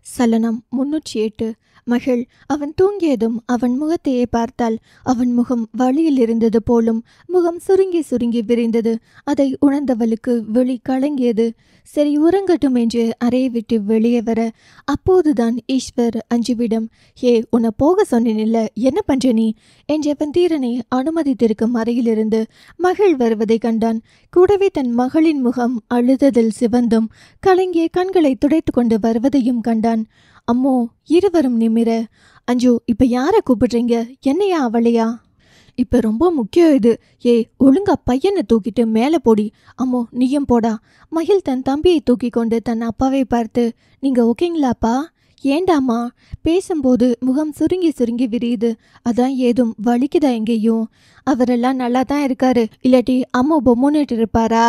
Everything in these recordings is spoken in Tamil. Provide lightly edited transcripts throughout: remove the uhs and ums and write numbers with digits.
சலனம் 308. மகள் அவன் தூங்கியதும் அவன் முகத்தையே பார்த்தாள். அவன் முகம் வழியில் இருந்தது போலும் முகம் சுருங்கி சுருங்கி விரிந்தது. அதை உணர்ந்தவளுக்கு விழி கலங்கியது. சரி உறங்கட்டும் என்று அறையை விட்டு வெளியே வர அப்போதுதான் ஈஸ்வர் அஞ்சுவிடம், உன்னை போக சொன்னேனில்ல, என்ன பண்ற நீ என்றவன் தீரனை அனுமதித்திருக்கும் அறையிலிருந்து மகள் வருவதை கண்டான். கூடவே தன் மகளின் முகம் அழுததில் சிவந்தும் கலங்கிய கண்களை துடைத்து கொண்டு வருவதையும் கண்டான். அம்மோ! இருவரும் நிமிர, அஞ்சு இப்ப யாரை கூப்பிடுறீங்க, என்னையா அவளையா? இப்ப ரொம்ப முக்கியம் இது. ஒழுங்கா பையனை தூக்கிட்டு மேலே போடி. அம்மோ நீயும் போடா. மகிழ் தன் தம்பியை தூக்கி கொண்டு தன் அப்பாவை பார்த்து, நீங்க ஓகேங்களாப்பா? ஏண்டாமா? பேசும்போது முகம் சுருங்கி சுருங்கி விரியுது. அதான் ஏதும் வலிக்குதா எங்கேயும்? அவரெல்லாம் நல்லா தான் இருக்காரு, இல்லாட்டி அம்மா பொம்முன்னுட்டு இருப்பாரா?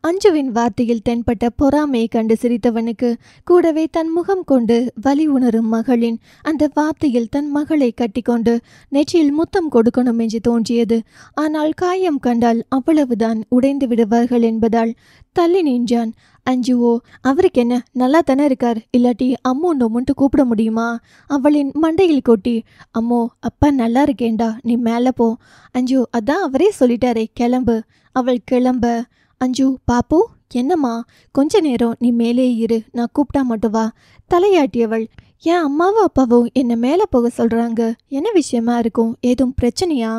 அஞ்சுவின் வார்த்தையில் தென்பட்ட பொறாமையை கண்டு சிரித்தவனுக்கு கூடவே தன் முகம் கொண்டு வலி உணரும் மகளின் அந்த வார்த்தையில் தன் மகளை கட்டி கொண்டு நெற்றியில் முத்தம் கொடுக்கணும் என்று தோன்றியது. ஆனால் காயம் கண்டால் அவ்வளவுதான் உடைந்து விடுவார்கள் என்பதால் தள்ளி நின்றான். அஞ்சுவோ, அவருக்கு என்ன, நல்லா தானே இருக்கார், இல்லாட்டி அம்மோ நொம்முன்ட்டு கூப்பிட முடியுமா? அவளின் மண்டையில் கொட்டி, அம்மோ அப்பா நல்லா இருக்கேண்டா, நீ மேலே போ. அஞ்சு அதான் அவரே சொல்லிட்டாரே, கிளம்பு. அவள் கிளம்ப, அஞ்சு பாப்பு என்னம்மா, கொஞ்ச நேரம் நீ மேலே இரு, நான் கூப்பிட்டா மட்டும் வா. தலையாட்டியவள், என் அம்மாவும் அப்பாவும் என்னை மேலே போக சொல்கிறாங்க, என்ன விஷயமா இருக்கும், ஏதும் பிரச்சனையா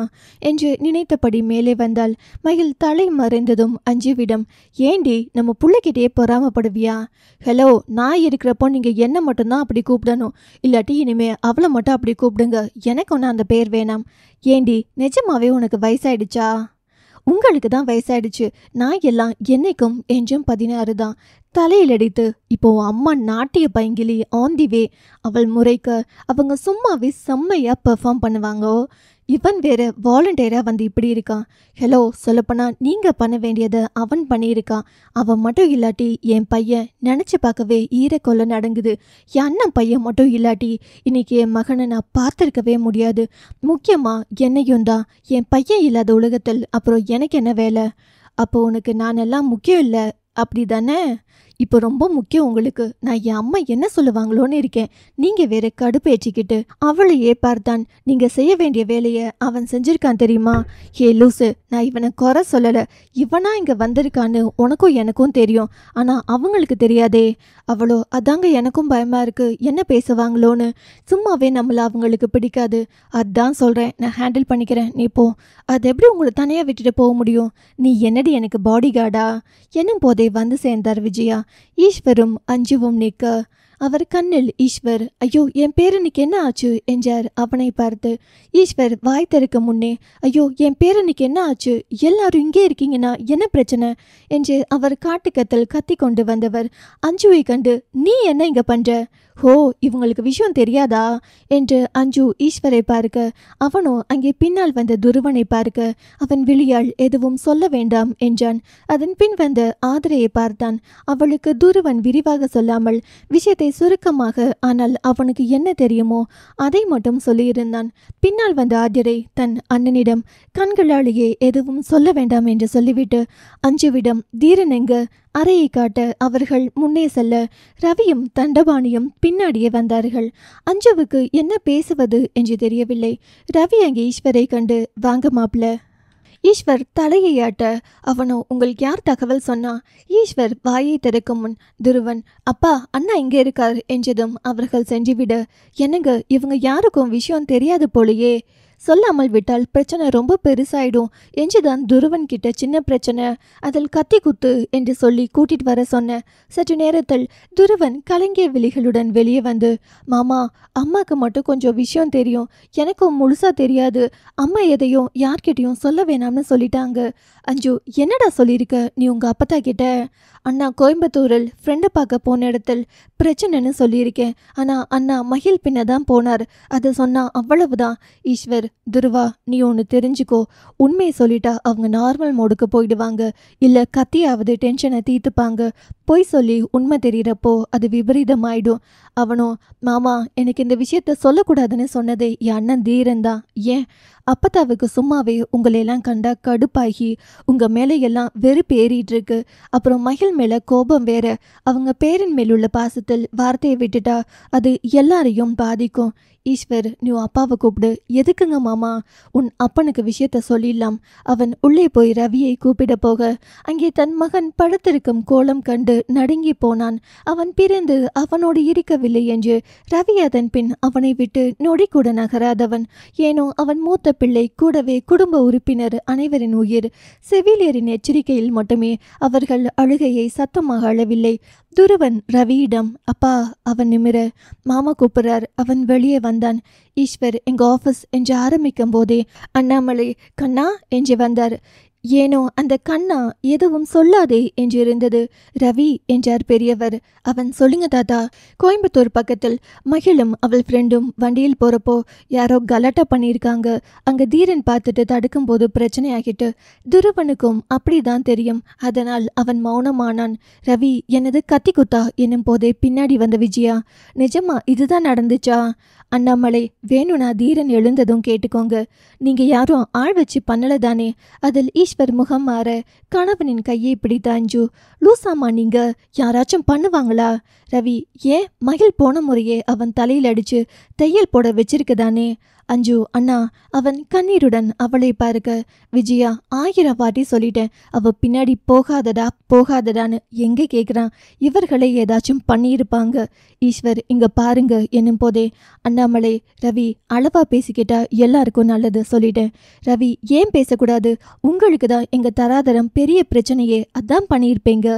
என்று நினைத்தபடி மேலே வந்தாள். மகிழ் தலை மறைந்ததும் அஞ்சுவிடம், ஏண்டி நம்ம பிள்ளைகிட்டே பொறாமப்படுவியா? ஹலோ, நான் இருக்கிறப்போ நீங்கள் என்ன மட்டும்தான் அப்படி கூப்பிடணும், இல்லாட்டி இனிமே அவளை மட்டும் அப்படி கூப்பிடுங்க, எனக்கு ஒன்று அந்த பேர் வேணாம். ஏண்டி நிஜமாவே உனக்கு வயசாயிடுச்சா? உங்களுக்கு தான் வயசாயிடுச்சு, நான் எல்லாம் என்னைக்கும் என்றும் 16 தான். தலையில் அடித்து, இப்போ அம்மா நாட்டிய பைங்கிலி ஆன் தி வே. அவள் முறைக்க அவங்க சும்மாவே செம்மையா பெர்ஃபார்ம் பண்ணுவாங்க. இவன் வேற வாலண்டியராக வந்து இப்படி இருக்கான். ஹலோ, சொல்லப்போனா நீங்கள் பண்ண வேண்டியதை அவன் பண்ணியிருக்கான். அவன் மட்டும் இல்லாட்டி என் பையன் நினச்சி பார்க்கவே ஈரக்கொள்ள நடங்குது. என் அண்ணன் பையன் மட்டும் இல்லாட்டி இன்னைக்கு என் மகனை நான் பார்த்துருக்கவே முடியாது. முக்கியமாக என்னையும் தான். என் பையன் இல்லாத உலகத்தில் அப்புறம் எனக்கு என்ன வேலை? அப்போ உனக்கு நான் எல்லாம் முக்கியம் இல்லை, அப்படி தானே? இப்போ ரொம்ப முக்கியம் உங்களுக்கு. நான் என் அம்மா என்ன சொல்லுவாங்களோன்னு இருக்கேன். நீங்கள் வேற கடுப்பேற்றிக்கிட்டு அவளையே பார்த்தான். நீங்கள் செய்ய வேண்டிய வேலையை அவன் செஞ்சிருக்கான் தெரியுமா? லூசு, நான் இவனை குறை சொல்லலை. இவனா இங்கே வந்திருக்கான்னு உனக்கும் எனக்கும் தெரியும், ஆனால் அவங்களுக்கு தெரியாதே. அவளோ, அதாங்க எனக்கும் பயமாக இருக்குது, என்ன பேசுவாங்களோன்னு. சும்மாவே நம்மளை அவங்களுக்கு பிடிக்காது. அதான் சொல்கிறேன், நான் ஹேண்டில் பண்ணிக்கிறேன், நீ போ. அது எப்படி உங்களை தனியாக விட்டுட்டு போக முடியும்? நீ என்னடி எனக்கு பாடி கார்டா? என்னும் போதே வந்து சேர்ந்தார் விஜயா. ஈஸ்வரும் அஞ்சுவும் நிற்க அவர் கண்ணில் ஈஸ்வர், ஐயோ என் பேரனுக்கு என்ன ஆச்சு என்றார் அவனை பார்த்து. ஈஸ்வர் வாய் திறக்க முன்னே, ஐயோ என் பேரனுக்கு என்ன ஆச்சு, எல்லாரும் இங்கே இருக்கீங்கன்னா என்ன பிரச்சனை என்று அவர் காட்டுக்கத்தல் கத்தி கொண்டு வந்தவர் அஞ்சுவை கண்டு, நீ என்ன இங்க பண்ற? ஹோ, இவங்களுக்கு விஷயம் தெரியாதா என்று அஞ்சு ஈஸ்வரை பார்க்க, அவனோ அங்கே பின்னால் வந்த துருவனை பார்க்க அவன் விழியால் எதுவும் சொல்ல வேண்டாம் என்றான். அதன் பின் வந்த ஆதரையை பார்த்தான். அவளுக்கு துருவன் விரிவாக சொல்லாமல் விஷயத்தை சுருக்கமாக, ஆனால் அவனுக்கு என்ன தெரியுமோ அதை மட்டும் சொல்லியிருந்தான். பின்னால் வந்த ஆதிரை தன் அண்ணனிடம் கண்களாலேயே எதுவும் சொல்ல வேண்டாம் என்று சொல்லிவிட்டு அஞ்சுவிடம் தீரனெங்க அறையை காட்ட அவர்கள் முன்னே செல்ல ரவியும் தண்டபாணியும் பின்னாடியே வந்தார்கள். அஞ்சுவுக்கு என்ன பேசுவது என்று தெரியவில்லை. ரவி அங்கே ஈஸ்வரை கண்டு, வாங்க மாப்ள. ஈஸ்வர் தலையை ஆட்ட, அவனோ, உங்களுக்கு யார் தகவல் சொன்னா? ஈஸ்வர் வாயை திறக்கும் முன் துருவன், அப்பா அண்ணா இங்கே இருக்கார் என்றதும் அவர்கள் சென்றுவிட, என்னங்க இவங்க யாருக்கும் விஷயம் தெரியாது போலையே, சொல்லாமல் விட்டால் பிரச்சனை ரொம்ப பெருசாயிடும் என்றுதான் துருவன் கிட்ட சின்ன பிரச்சனை, அதில் கத்தி குத்து என்று சொல்லி கூட்டிட்டு வர சொன்ன. சற்று நேரத்தில் துருவன் கலங்கிய விழிகளுடன் வெளியே வந்து, மாமா அம்மாக்கு மட்டும் கொஞ்சம் விஷயம் தெரியும், எனக்கும் முழுசா தெரியாது. அம்மா எதையும் யார்கிட்டையும் சொல்ல வேணாம்னு சொல்லிட்டாங்க. அஞ்சு, என்னடா சொல்லியிருக்க நீ உங்க அப்பத்தா கிட்ட? அண்ணா கோயம்புத்தூரில் ஃப்ரெண்டை பார்க்க போன இடத்தில் பிரச்சனைன்னு சொல்லியிருக்கேன். ஆனால் அண்ணா மகிழ் பின்ன தான் போனார், அதை சொன்னா அவ்வளவுதான். ஈஸ்வர், துருவா நீ ஒன்று தெரிஞ்சுக்கோ, உண்மையை சொல்லிட்டா அவங்க நார்மல் மோடுக்கு போயிடுவாங்க, இல்லை கத்தியாவது டென்ஷனை தீர்த்துப்பாங்க. பொய் சொல்லி உண்மை தெரியறப்போ அது விபரீதமாயிடும். அவனும் மாமா எனக்கு இந்த விஷயத்த சொல்லக்கூடாதுன்னு சொன்னதே என் அண்ணன் தீரன் தான். ஏன் அப்பத்தாவுக்கு சும்மாவே உங்களையெல்லாம் கண்டா கடுப்பாகி உங்க மேலே எல்லாம் வெறுப்பு ஏறிட்டு இருக்கு. அப்புறம் மகிழ் மேல கோபம் வேற. அவங்க பேரன் மேலுள்ள பாசத்தில் வார்த்தையை விட்டுட்டா அது எல்லாரையும் பாதிக்கும். ஈஸ்வர், நீ அப்பாவை கூப்பிடு. எதுக்குங்க மாமா? உன் அப்பனுக்கு விஷயத்த சொல்லிடலாம். அவன் உள்ளே போய் ரவியை கூப்பிட போக அங்கே தன் மகன் படுத்திருக்கும் கோலம் கண்டு நடுங்கி போனான். அவன் பிறந்து அவனோடு இருக்கவில்லை என்று ரவி அதன் பின் அவனை விட்டு நொடி கூட நகராதவன். ஏனோ அவன் மூத்த பிள்ளை, கூடவே குடும்ப உறுப்பினர் அனைவரின் உயிர். செவிலியரின் எச்சரிக்கையில் மட்டுமே அவர்கள் அழுகையை சத்தமாக அழவில்லை. துருவன் ரவியிடம், அப்பா. அவன் நிமிர, மாமா கூப்பிடுறார். அவன் வெளியே வந்தான். ஈஸ்வர் எங்க ஆஃபீஸ் என்று ஆரம்பிக்கும் போதே அண்ணாமலை கண்ணா என்று வந்தார். ஏனோ அந்த கண்ணா எதுவும் சொல்லாதே என்று இருந்தது. ரவி என்றார் பெரியவர். அவன், சொல்லுங்க தாத்தா. கோயம்புத்தூர் பக்கத்தில் மகிழும் அவள் ஃப்ரெண்டும் வண்டியில் போறப்போ யாரோ கலாட்டா பண்ணியிருக்காங்க. அங்க தீரன் பார்த்துட்டு தடுக்கும் போது பிரச்சனை ஆகிட்டு. துருவனுக்கும் அப்படிதான் தெரியும். அதனால் அவன் மௌனமானான். ரவி என்னது கத்தி குத்தா என்னும் போதே பின்னாடி வந்த விஜயா, நிஜமா இதுதான் நடந்துச்சா? அண்ணாமலை, வேணும்னா தீரன் எழுந்ததும் கேட்டுக்கோங்க. நீங்க யாரும் ஆள் வச்சு பண்ணல தானே? அதில் ஈஸ்வர் முகம் மாற கணவனின் கையை பிடித்த அஞ்சு, லூசாமா நீங்க? யாராச்சும் பண்ணுவாங்களா? ரவி, ஏன் மகிழ் போன முறையே அவன் தலையில் அடிச்சு தையல் போட வச்சிருக்கதானே? அஞ்சு, அண்ணா. அவன் கண்ணீருடன் அவளை பார்க்க, விஜயா, 1000 வாட்டி சொல்லிட்டேன், அவ பின்னாடி போகாதடா போகாதடான்னு. எங்க கேட்குறான்? இவர்களை ஏதாச்சும் பண்ணியிருப்பாங்க. ஈஸ்வர், இங்க பாருங்க என்னும் போதே அண்ணாமலை, ரவி, அளவா பேசிக்கிட்டா எல்லாருக்கும் நல்லது சொல்லிட்டேன். ரவி, ஏன் பேசக்கூடாது? உங்களுக்கு தான் எங்க தராதரம் பெரிய பிரச்சனையே, அதான் பண்ணியிருப்பீங்க.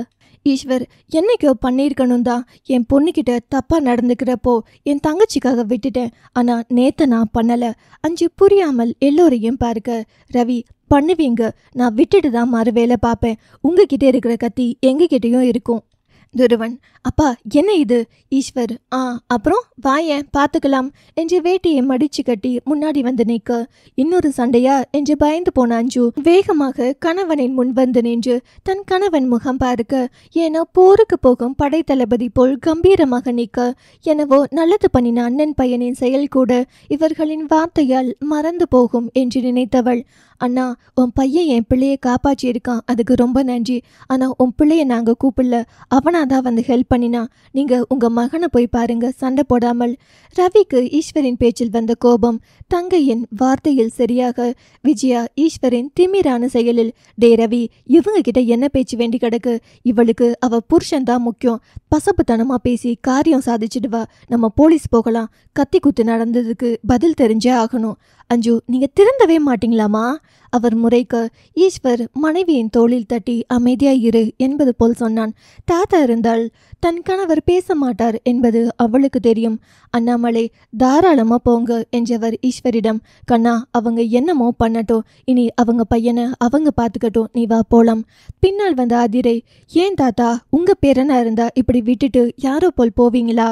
ஈஸ்வர், என்னைக்கோ பண்ணியிருக்கணும் தான். என் பொண்ணுக்கிட்ட தப்பா நடந்துக்கிறப்போ என் தங்கச்சிக்காக விட்டுட்டேன். ஆனா நேத்த நான் பண்ணல. அஞ்சு புரியாமல் எல்லோரையும் பார்க்க, ரவி, பண்ணுவீங்க. நான் விட்டுட்டு தான் மறு வேலை பார்ப்பேன். உங்ககிட்ட இருக்கிற கத்தி எங்ககிட்டயும் இருக்கும். துருவன், அப்பா என்ன இது? ஈஸ்வர், அப்புறம் வாயேன் பார்த்துக்கலாம் என்று வேட்டியை மடிச்சு கட்டி முன்னாடி வந்து நிற்க, இன்னொரு சண்டையா என்று பயந்து போன அஞ்சு வேகமாக கணவனின் முன் வந்து நின்று தன் கணவன் முகம் பார்க்க, ஏனோ போருக்கு போகும் படை தளபதி போல் கம்பீரமாக நிற்க, எனவோ நல்லது பண்ணின அண்ணன் பையனின் செயல் கூட இவர்களின் வார்த்தையால் மறந்து போகும் என்று நினைத்தவள், அண்ணா, உன் பையன் என் பிள்ளையை காப்பாற்றி இருக்கான், அதுக்கு ரொம்ப நன்றி. ஆனா உன் பிள்ளைய நாங்க கூப்பிடல, அவனாதான் வந்து ஹெல்ப் பண்ணினா. நீங்க உங்க மகனை போய் பாருங்க, சண்டை போடாமல். ரவிக்கு ஈஸ்வரின் பேச்சில் வந்த கோபம் தங்கையின் வார்த்தையில் சரியாக விஜயா ஈஸ்வரின் திமிரான செயலில், டே ரவி, இவங்க கிட்ட என்ன பேச்சு வேண்டி கிடக்கு? இவளுக்கு அவ புருஷன் தான் முக்கியம். பசப்புத்தனமா பேசி காரியம் சாதிச்சிடுவா. நம்ம போலீஸ் போகலாம். கத்தி குத்து நடந்ததுக்கு பதில் தெரிஞ்சே ஆகணும். அஞ்சு, நீங்க திருந்தவே மாட்டீங்களாமா? அவர் முறைக்க ஈஸ்வர் மனைவியின் தோளில் தட்டி அமைதியாய் இரு என்பது போல் சொன்னான். தாத்தா இருந்தால் தன் கணவர் பேச மாட்டார் என்பது அவளுக்கு தெரியும். அண்ணாமலை, தாராளமா போங்க என்றவர் ஈஸ்வரிடம், கண்ணா, அவங்க என்னமோ பண்ணட்டும், இனி அவங்க பையனை அவங்க பார்த்துக்கட்டும், நீ வா போலாம். பின்னால் வந்த அதிரை, ஏன் தாத்தா, உங்க பேரனா இருந்தா இப்படி விட்டுட்டு யாரோ போல் போவீங்களா?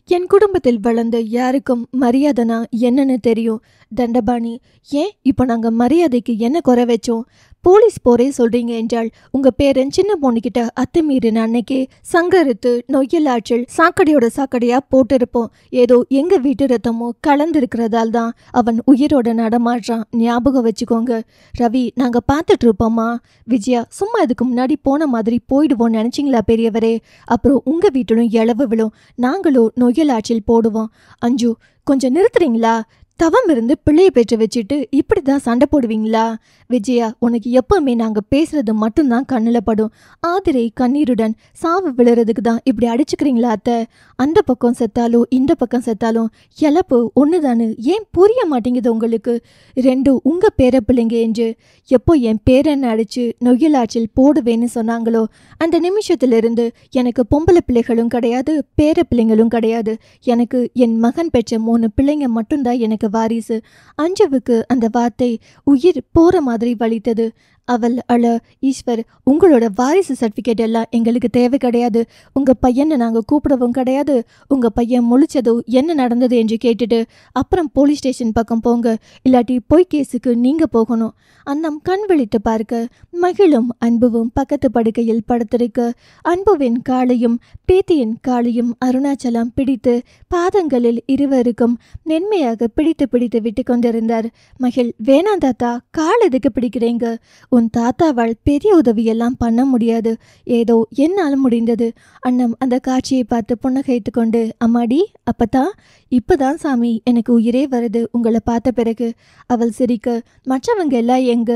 என் குடும்பத்தில் வளர்ந்த யாருக்கும் மரியாதைனா என்னன்னு தெரியும். தண்டபாணி, ஏன் இப்போ நாங்கள் மரியாதைக்கு என்ன குறை வச்சோம்? போலீஸ் போரே சொல்றீங்க என்றால் உங்க பேரன் சின்ன பொண்ணுகிட்ட அத்துமீறின அன்னைக்கே சங்கரித்து நொய்யலாற்றில் சாக்கடையோட சாக்கடையா போட்டிருப்போம். ஏதோ எங்க வீட்டு ரத்தமோ கலந்திருக்கிறதால் தான் அவன் உயிரோட நடமாடுறான். ஞாபகம் வச்சுக்கோங்க. ரவி, நாங்க பார்த்துட்டு இருப்போமா? விஜயா, சும்மா இதுக்கு முன்னாடி போன மாதிரி போயிடுவோம் நினைச்சிங்களா பெரியவரே? அப்புறம் உங்க வீட்டிலும் இளவு விழும், நாங்களும் நொய்யலாற்றில் போடுவோம். அஞ்சு, கொஞ்சம் நிறுத்துறீங்களா? தவம் இருந்து பிள்ளையை பெற்று வச்சுட்டு இப்படிதான் சண்டை போடுவீங்களா? விஜயா, உனக்கு எப்பவுமே நாங்க பேசுறது மட்டும்தான் கண்ணில் படும். ஆதிரை கண்ணீருடன், சாவு விழுறதுக்கு தான் இப்படி அடிச்சுக்கிறீங்களா அத்தை? அந்த பக்கம் செத்தாலும் இந்த பக்கம் செத்தாலும் இழப்பு ஒண்ணுதானு ஏன் புரிய மாட்டேங்குது உங்களுக்கு? ரெண்டும் உங்க பேர பிள்ளைங்க என்று எப்போ என் பேரனை அடிச்சு நொய்யலாற்றில் போடுவேன்னு சொன்னாங்களோ அந்த நிமிஷத்திலிருந்து எனக்கு பொம்பளை பிள்ளைகளும் கிடையாது, பேர பிள்ளைங்களும் கிடையாது. எனக்கு என் மகன் பெற்ற 3 பிள்ளைங்க மட்டும்தான் எனக்கு வாரிசு. அஞ்சுவுக்கு அந்த வார்த்தை உயிர் போற மாதிரி வலித்தது. அவள் அழ, ஈஸ்வர், உங்களோட வாரிசு சர்டிஃபிகேட் எல்லாம் எங்களுக்கு தேவை கிடையாது. உங்க பையனை நாங்க கூப்பிடவும் கிடையாது. உங்க பையன் முழிச்சதும் என்ன நடந்தது என்று கேட்டுட்டு அப்புறம் போலீஸ் ஸ்டேஷன் பக்கம் போங்க, இல்லாட்டி பொய் கேஸுக்கு நீங்க போகணும். அண்ணம் கண் விழித்து பார்க்க மகிழும் அன்புவும் பக்கத்து படுக்கையில் படுத்திருக்க அன்புவின் காலையும் பேத்தியின் காலையும் அருணாச்சலம் பிடித்து பாதங்களில் இருவருக்கும் மென்மையாக பிடித்து பிடித்து விட்டு கொண்டிருந்தார். மகிழ், வேணாம் தாத்தா, கால் எதுக்கு பிடிக்கிறீங்க? உன் தாத்தாவால் பெரிய உதவியெல்லாம் பண்ண முடியாது, ஏதோ என்னால் முடிந்தது. அண்ணம் அந்த காட்சியை பார்த்து புன்னகைத்து கொண்டு, அம்மாடி, அப்பத்தா, இப்பதான் சாமி எனக்கு உயிரே வருது உங்களை பார்த்த பிறகு. அவள் சிரிக்க, மற்றவங்க எல்லாம் எங்க?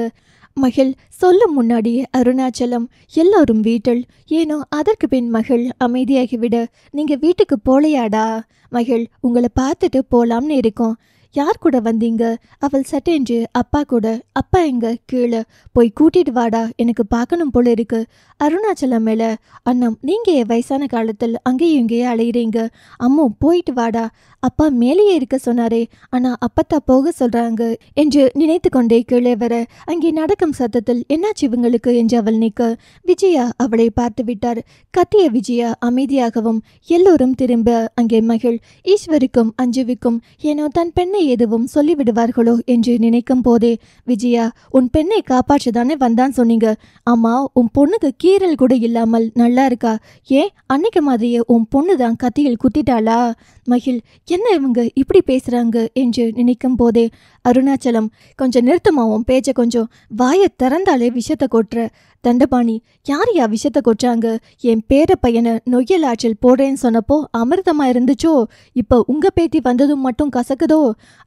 மகிழ் சொல்லும் முன்னாடியே அருணாச்சலம், எல்லாரும் வீட்டில். ஏனோ அதற்கு பின் மகிழ் அமைதியாகிவிட, நீங்க வீட்டுக்கு போலையாடா? மகிழ், உங்களை பார்த்துட்டு போலாம்னு இருக்கோம். யார் கூட வந்தீங்க? அவள் சட்டென்று, அப்பா கூட. அப்பா எங்க? கீழே. போய் கூட்டிட்டு வாடா, எனக்கு பார்க்கணும் போல இருக்கு. அருணாச்சலம் மேல, அண்ணம், நீங்க வயசான காலத்தில் அங்கேயும் இங்கேயே அலையிறீங்க. அம்மோ, போயிட்டு வாடா. அப்பா மேலேயே இருக்க சொன்னாரே, ஆனா அப்பத்தா போக சொல்றாங்க என்று நினைத்து கொண்டே கீழே வர, அங்கே நடக்கும் சத்தத்தில் என்னாச்சு இவங்களுக்கு என்று அவள் நிற்க விஜயா அவளை பார்த்து விட்டார். கத்திய விஜயா அமைதியாகவும் எல்லோரும் திரும்ப அங்கே மகிழ் ஈஸ்வருக்கும் அஞ்சுவிக்கும் ஏனோ தன் பெண்ணை எதுவும் சொல்லிவிடுவார்களோ என்று நினைக்கும் போதே, விஜயா, உன் பெண்ணை காப்பாற்றதானே வந்தான் சொன்னீங்க. ஆமா, உன் பொண்ணுக்கு கீறல் கூட இல்லாமல் நல்லா இருக்கா? ஏன் அன்னைக்கு மாதிரியே உன் பொண்ணு தான் கத்தியில் குத்திட்டாளா? மகிழ், என்ன இவங்க இப்படி பேசுறாங்க என்று நினைக்கும் போதே, அருணாச்சலம், கொஞ்சம் நிறுத்தமா உன் பேச்ச, கொஞ்சம் வாயை திறந்தாலே விஷத்தை கொட்டுற. தண்டபாணி, யாரையா விஷத்தை கொட்டுறாங்க? என் பேர பையனை நொய்யல் ஆற்றில் போடுறேன்னு சொன்னப்போ அமிர்தமா இருந்துச்சோ, இப்போ உங்க பேத்தி வந்ததும் மட்டும் கசக்குதோ?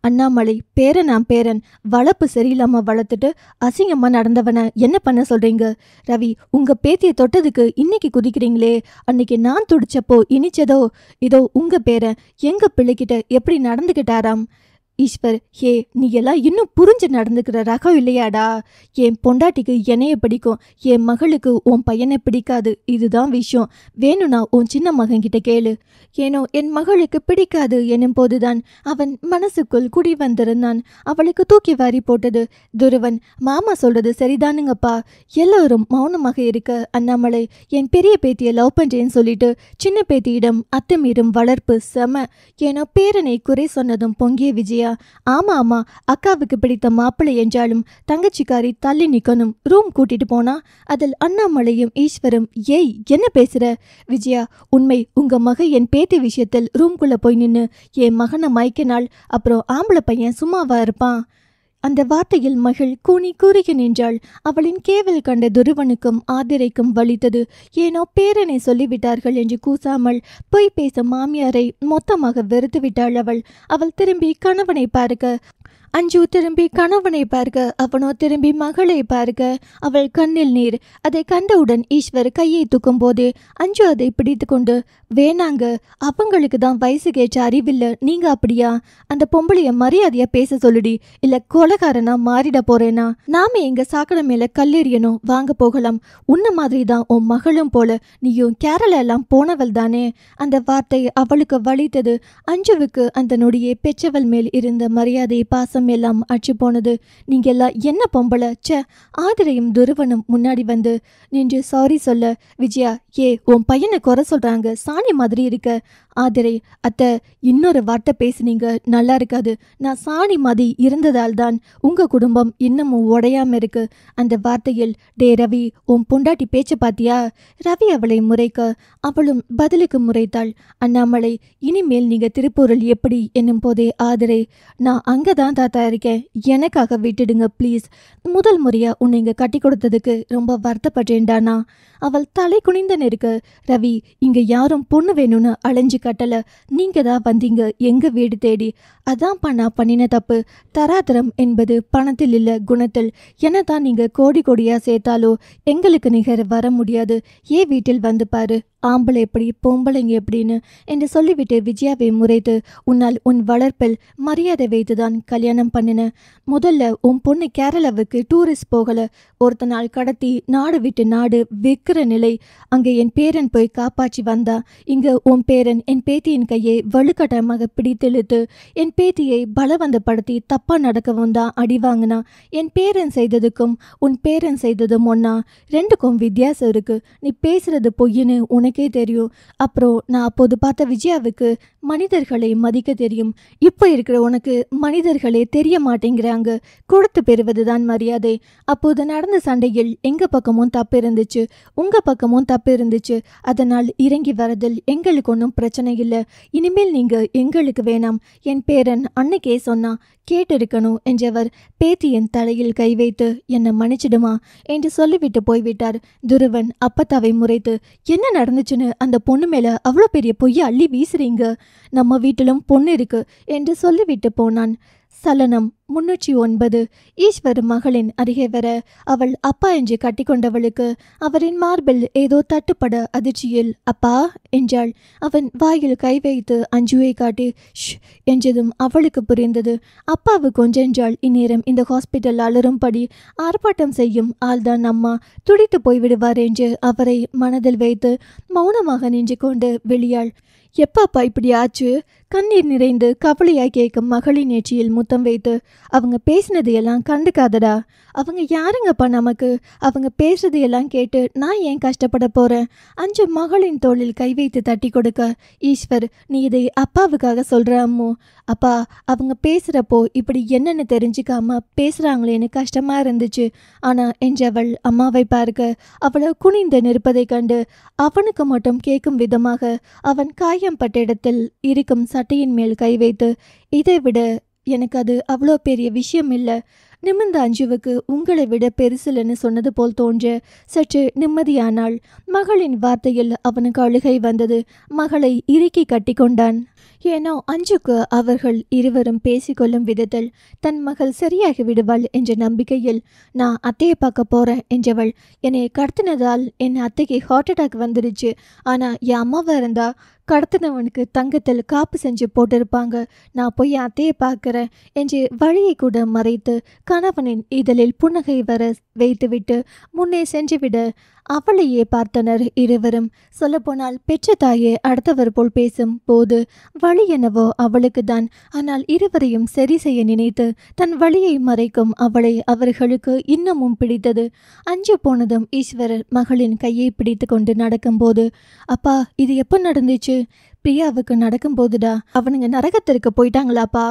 அண்ணாமலை, பேரன் பேரன், வளர்ப்பு சரியில்லாம வளர்த்துட்டு அசிங்கமா நடந்தவன என்ன பண்ண சொல்றீங்க? ரவி, உங்க பேத்தியை தொட்டதுக்கு இன்னைக்கு குதிக்கிறீங்களே, அன்னைக்கு நான் துடிச்சப்போ இனிச்சதோ? இதோ உங்க பேரன் எங்க பிள்ளைகிட்ட எப்படி நடந்துகிட்டாராம்? ஈஸ்வர், ஹே, நீ எல்லாம் இன்னும் புரிஞ்சு நடந்துக்கிற ரகம் இல்லையாடா? என் பொண்டாட்டிக்கு என்னைய பிடிக்கும், என் மகளுக்கு உன் பையனை பிடிக்காது, இதுதான் விஷயம். வேணும்னா உன் சின்ன மகன்கிட்ட கேளு. ஏனோ என் மகளுக்கு பிடிக்காது எனும் போதுதான் அவன் மனசுக்குள் குடி வந்திருந்தான். அவளுக்கு தூக்கி வாரி போட்டது. துருவன், மாமா சொல்றது சரிதானுங்கப்பா. எல்லோரும் மௌனமாக இருக்க அண்ணாமலை, என் பெரிய பேத்தியை லவ் பண்றேன்னு சொல்லிட்டு சின்ன பேத்தியிடம் அத்துமீறும் வளர்ப்பு செம. ஏனோ பேரனை குறை சொன்னதும் பொங்கிய விஜயா, ஆமா ஆமா, அக்காவுக்கு பிடித்த மாப்பிள்ளை என்றாலும் தங்கச்சிக்காரி தள்ளி நிக்கணும். ரூம் கூட்டிட்டு போனா அதில் அண்ணாமலையும் ஈஸ்வரும், ஏய் என்ன பேசுற? விஜயா, உண்மை, உங்க மக என் பேத்தி விஷயத்தில் ரூம்குள்ள போய் நின்னு என் மகனை மயக்கினாள். அப்புறம் ஆம்பளை பையன் சும்மாவா இருப்பான்? அந்த வார்த்தையில் மகிழ் கூனி கூறுகி நின்றாள். அவளின் கேவல் கண்ட துருவனுக்கும் ஆதிரைக்கும் வலித்தது. ஏனோ பேரனை சொல்லிவிட்டார்கள் என்று கூசாமல் பொய் பேச மாமியாரை மொத்தமாக வெறுத்து விட்டாள் அவள். அவள் திரும்பி கணவனை பார்க்க, அஞ்சு திரும்பி கணவனை பார்க்க, அவனோ திரும்பி மகளை பார்க்க, அவள் கண்ணில் நீர். அதை கண்டவுடன் ஈஸ்வர் கையை தூக்கும் போதே அஞ்சு அதை பிடித்து கொண்டு, வேணாங்க, அவங்களுக்கு தான் வயசு கேட்ட அறிவில்லை, நீங்க அப்படியா? அந்த பொம்பளைய மரியாதையா பேச சொல்லுடி, இல்ல கொலகாரனா மாறிட போறேனா? நாம எங்க சாக்கடை மேல கல்லெறியணும், வாங்க போகலாம். உன்ன மாதிரி தான் உன் மகளும் போல, நீயும் கேரளா எல்லாம் போனவள் தானே? அந்த வார்த்தை அவளுக்கு வலித்தது. அஞ்சுவுக்கு அந்த நொடியே பெற்றவள் மேல் இருந்த மரியாதை பாசம் எல்லாம் அச்சு போனது. நீங்க எல்லாம் என்ன பொம்பளை? சே! ஆதிரையும் துருவனும் முன்னாடி வந்து நின்று சாரி சொல்ல, விஜயா, ஏ, உன் பையனை குறை சொல்றாங்க, சாணி மாதிரி இருக்க. ஆதிரை, அத்தை, இன்னொரு வார்த்தை பேசுனீங்க நல்லா இருக்காது. நான் சாணி மாதிரி இருந்ததால் தான் உங்க குடும்பம் இன்னமும் உடையாம இருக்கு. அந்த வார்த்தையில், டே ரவி, உன் பொண்டாட்டி பேச்ச பாத்தியா? ரவி அவளை முறைக்க அவளும் பதிலுக்கு முறைத்தாள். அண்ணாமலை, இனிமேல் நீங்க திருப்பூரில் எப்படி என்னும் போதே ஆதிரை, நான் அங்கதான் தாத்தா இருக்கேன், எனக்காக விட்டுடுங்க ப்ளீஸ். முதல் முறையா உன்னை இங்க கட்டி கொடுத்ததுக்கு ரொம்ப வருத்தப்பட்டேன்டானா. அவள் தலை குனிந்த நிற்க, ரவி, இங்க யாரும் பொண்ணு வேணும்னு அலைஞ்சு கட்டல, நீங்க தான் வந்தீங்க எங்க வீடு தேடி. அதான் நான் பண்ணின தப்பு. தராதரம் என்பது பணத்தில் இல்ல, குணத்தில். என்னதான் நீங்க கோடி கோடியா சேர்த்தாலோ எங்களுக்கு நிகர் வர முடியாது. ஏன் வீட்டில் வந்து பாரு, ஆம்பளை எப்படி பொம்பளைங்க எப்படின்னு என்று சொல்லிவிட்டு விஜயாவை முறைத்து, உன்னால் உன் வளர்ப்பில் மரியாதை வைத்துதான் கல்யாணம் பண்ணின. முதல்ல உன் பொண்ணு கேரளாவுக்கு டூரிஸ்ட் போகல, ஒருத்த நாள் கடத்தி நாடு விட்டு நாடு விற்கிற இருக்கிற நிலை. அங்கே என் பேரன் போய் காப்பாற்றி வந்தா. இங்க உன் பேரன் என் பேத்தியின் கையை வலுக்கட்டாயமாக பிடித்தெழுத்து என் பேத்தியை பலவந்தப்படுத்தி தப்பா நடக்கவும் தான் அடி வாங்கினா. என் பேரன் செய்ததுக்கும் உன் பேரன் செய்ததும் ஒன்னா? ரெண்டுக்கும் வித்தியாசம் இருக்கு. நீ பேசுறது பொய்ன்னு உனக்கே தெரியும். அப்புறம் நான் அப்போது பார்த்த விஜயாவுக்கு மனிதர்களை மதிக்க தெரியும். இப்போ இருக்கிற உனக்கு மனிதர்களே தெரிய மாட்டேங்கிறாங்க. கொடுத்து பெறுவதுதான் மரியாதை. அப்போது நடந்த சண்டையில் எங்க பக்கமும் தப்பு இருந்துச்சு, உங்க பக்கமும் தப்பு இருந்துச்சு. அதனால் இறங்கி வரதில் எங்களுக்கு ஒன்றும் பிரச்சனை இல்லை. இனிமேல் நீங்க எங்களுக்கு வேணாம். என் பேரன் அன்னைக்கே சொன்னா கேட்டிருக்கணும் என்றவர் பேத்தியின் தலையில் கை வைத்து என்னை மன்னிச்சிடுமா என்று சொல்லிவிட்டு போய்விட்டார். துருவன் அப்பத்தாவை முறைத்து, என்ன நடந்துச்சுன்னு அந்த பொண்ணு மேல அவ்வளோ பெரிய பொய்யை அள்ளி வீசுறீங்க? நம்ம வீட்டிலும் பொண்ணு இருக்கு என்று சொல்லிவிட்டு போனான். சலனம் 309. ஈஸ்வர் மகளின் அருகே வர அவள் அப்பா என்று கட்டிக்கொண்டவளுக்கு அவரின் மார்பில் ஏதோ தட்டுப்பட அதிர்ச்சியில் அப்பா என்றாள். அவன் வாயில் கை வைத்து அஞ்சுவை காட்டி ஷ் என்றதும் அவளுக்கு புரிந்தது. அப்பாவு கொஞ்சென்றால் இந்நேரம் இந்த ஹாஸ்பிட்டல் அலறும்படி ஆர்ப்பாட்டம் செய்யும் ஆள்தான் அம்மா. துடித்து போய்விடுவார் என்று அவரை மனதில் வைத்து மௌனமாக நின்று கொண்டு வெளியாள். எப்பப்பா இப்படி ஆச்சு? கண்ணீர் நிறைந்து கவலையாய் கேட்கும் மகளின் நெற்றியில் முத்தம் வைத்து, அவங்க பேசினது எல்லாம் கண்டுக்காதடா. அவங்க யாருங்கப்பா நமக்கு? அவங்க பேசுறது எல்லாம் கேட்டு நான் ஏன் கஷ்டப்பட போறேன்? அஞ்சு மகளின் தோளில் கை வைத்து தட்டி கொடுக்க, ஈஸ்வர் நீ இதை அப்பாவுக்காக சொல்ற அம்மு. அப்பா அவங்க பேசுறப்போ இப்படி என்னன்னு தெரிஞ்சுக்காம பேசுறாங்களேன்னு கஷ்டமா இருந்துச்சு. ஆனா என்றவள் அம்மாவை பார்க்க அவளை குனிந்து நிற்பதை கண்டு அவனுக்கு மட்டும் கேட்கும் விதமாக அவன் காயம் பட்ட இடத்தில் இருக்கும் சட்டையின் மேல் கை வைத்து, இதை விட எனக்கு அது அவ்வளோ பெரிய விஷயம் இல்லை. நிமிர்ந்த அஞ்சுவுக்கு உங்களை விட பெருசில்னு சொன்னது போல் தோன்ற சற்று நிம்மதியானாள். மகளின் வார்த்தையில் அவனுக்கு அழுகை வந்தது. மகளை இறுக்கி கட்டி கொண்டான். ஏனோ அஞ்சுக்கு அவர்கள் இருவரும் பேசிக்கொள்ளும் விதத்தில் தன் மகள் சரியாகி விடுவாள் என்ற நம்பிக்கையில், நான் அத்தையை பார்க்க போறேன் என்றவள். என்னை கடத்தினதால் என் அத்தைக்கு ஹார்ட் அட்டாக் வந்துடுச்சு. ஆனா என் அம்மாவா இருந்தா கடத்தினவனுக்கு தங்கத்தில் காப்பு செஞ்சு போட்டிருப்பாங்க. நான் போய் அத்தையை பார்க்கிறேன் என்று வழியை கூட மறைத்து கணவனின் இதழில் புன்னகை வர வைத்துவிட்டு முன்னே சென்றுவிட அவளையே பார்த்தனர் இருவரும். சொல்லப்போனால் பெற்ற தாயே அடுத்தவர் போல் பேசும் போது வழி என்னவோ அவளுக்கு தான். ஆனால் இருவரையும் சரி செய்ய நினைத்து தன் வழியை மறைக்கும் அவளை அவர்களுக்கு இன்னமும் பிடித்தது. அஞ்சு போனதும் ஈஸ்வரர் மகளின் கையை பிடித்து கொண்டு நடக்கும்போது, அப்பா இது எப்போ நடந்துச்சு? பிரியாவுக்கு நடக்கும்போதுடா. அவனுங்க நரகத்திற்கு போயிட்டாங்களாப்பா?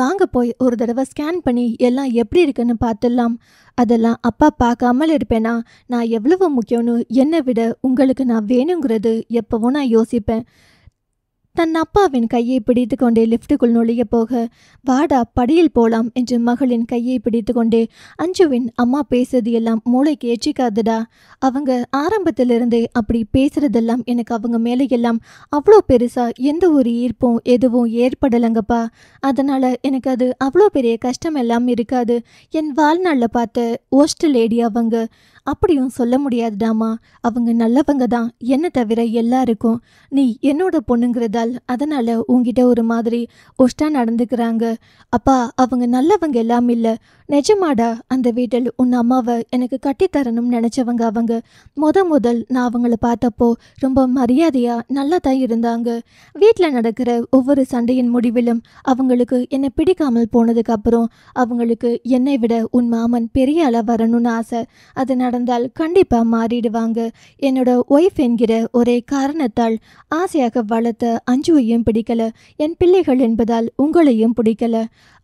வாங்க போய் ஒரு தடவை ஸ்கேன் பண்ணி எல்லாம் எப்படி இருக்குன்னு பார்த்துடலாம். அதெல்லாம் அப்பா பார்க்காமல் இருப்பேனா? நான் எவ்வளவு முக்கியம்னு என்னை விட உங்களுக்கு நான் வேணுங்கிறது எப்பவும் நான் யோசிப்பேன். தன் அப்பாவின் கையை பிடித்து கொண்டே லிஃப்டுக்குள் நுழைய போக, வாடா படியில் போலாம் என்று மகளின் கையை பிடித்து கொண்டே, அஞ்சுவின் அம்மா பேசுறது எல்லாம் மூளைக்கு ஏற்றிக்காதுடா. அவங்க ஆரம்பத்திலிருந்தே அப்படி பேசுறதெல்லாம் எனக்கு அவங்க மேலே எல்லாம் அவ்வளோ பெருசா எந்த ஒரு ஈர்ப்பும் எதுவும் ஏற்படலைங்கப்பா. அதனால எனக்கு அது அவ்வளோ பெரிய கஷ்டம் எல்லாம் இருக்காது. என் வாழ்நாளில் பார்த்த ஒஸ்ட் லேடி அவங்க. அப்படியும் சொல்ல முடியாதுடாமா. அவங்க நல்லவங்க தான், என்னை தவிர எல்லாருக்கும். நீ என்னோட பொண்ணுங்கிறதால் அதனால உங்ககிட்ட ஒரு மாதிரி ஒஷ்டா நடந்துக்கிறாங்க. அப்பா அவங்க நல்லவங்க எல்லாம் இல்லை. நிஜமாடா, அந்த வீட்டில் உன் அம்மாவை எனக்கு கட்டித்தரணும்னு நினச்சவங்க அவங்க. முதல் நான் அவங்கள பார்த்தப்போ ரொம்ப மரியாதையா நல்லா தான் இருந்தாங்க. வீட்டில் நடக்கிற ஒவ்வொரு சண்டையின் முடிவிலும் அவங்களுக்கு என்னை பிடிக்காமல் போனதுக்கு அப்புறம் அவங்களுக்கு என்னை விட உன் மாமன் பெரிய ஆளா வரணும்னு ஆசை. அது நடந்தால் கண்டிப்பா மாறிடுவாங்க. என்னோட ஒய்ஃப் என்கிற ஒரே காரணத்தால் ஆசையாக வளர்த்த அஞ்சுவையும் பிடிக்கல. என் பிள்ளைகள் என்பதால் உங்களையும் பிடிக்கல.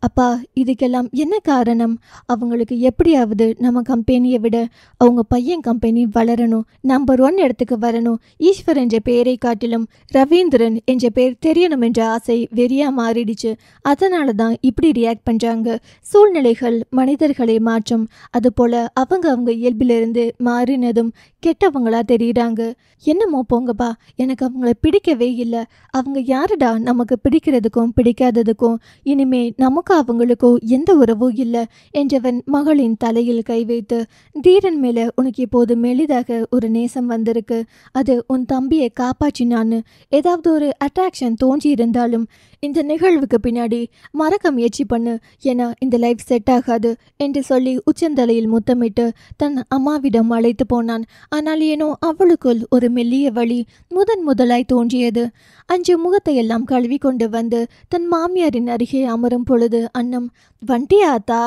அப்பா இதுக்கெல்லாம் என்ன காரணம்? அவங்களுக்கு எப்படியாவது நம்ம கம்பெனியை விட அவங்க பையன் கம்பெனி வளரணும், நம்பர் 1 இடத்துக்கு வரணும். ஈஸ்வர் என்ற பெயரை காட்டிலும் ரவீந்திரன் என்ற பெயர் தெரியணும் என்ற ஆசை வெறியா மாறிடுச்சு. அதனால தான் இப்படி ரியாக்ட் பண்றாங்க. சூழ்நிலைகள் மனிதர்களை மாற்றும். அதுபோல அவங்க இயல்பிலிருந்து மாறினதும் கெட்டவங்களா தெரியுறாங்க. என்னமோ போங்கப்பா, எனக்கு அவங்கள பிடிக்கவே இல்லை. அவங்க யாருடா நமக்கு பிடிக்கிறதுக்கும் பிடிக்காததுக்கும்? இனிமே நமக்கு அவங்களுக்கும் எந்த உறவும் இல்லை என்றவன் மகளின் தலையில் கை வைத்து, தீரன் மேல உனக்கு இப்போது மெலிதாக ஒரு நேசம் வந்திருக்கு. அது உன் தம்பியை காப்பாற்றினான்னு ஏதாவது ஒரு அட்ராக்ஷன் தோன்றி இருந்தாலும் இந்த நிகழ்வுக்கு பின்னாடி மறக்க முயற்சி பண்ணு. ஏன்னா இந்த லைஃப் செட் ஆகாது என்று சொல்லி உச்சந்தலையில் முத்தமிட்டு தன் அம்மாவிடம் அழைத்து போனான். ஆனால் ஏனோ அவளுக்குள் ஒரு மெல்லிய வழி முதலாய் தோன்றியது. அஞ்சு முகத்தையெல்லாம் கழுவி கொண்டு வந்து தன் மாமியாரின் அருகே அமரும் பொழுது, அன்னம் வண்டியாத்தா,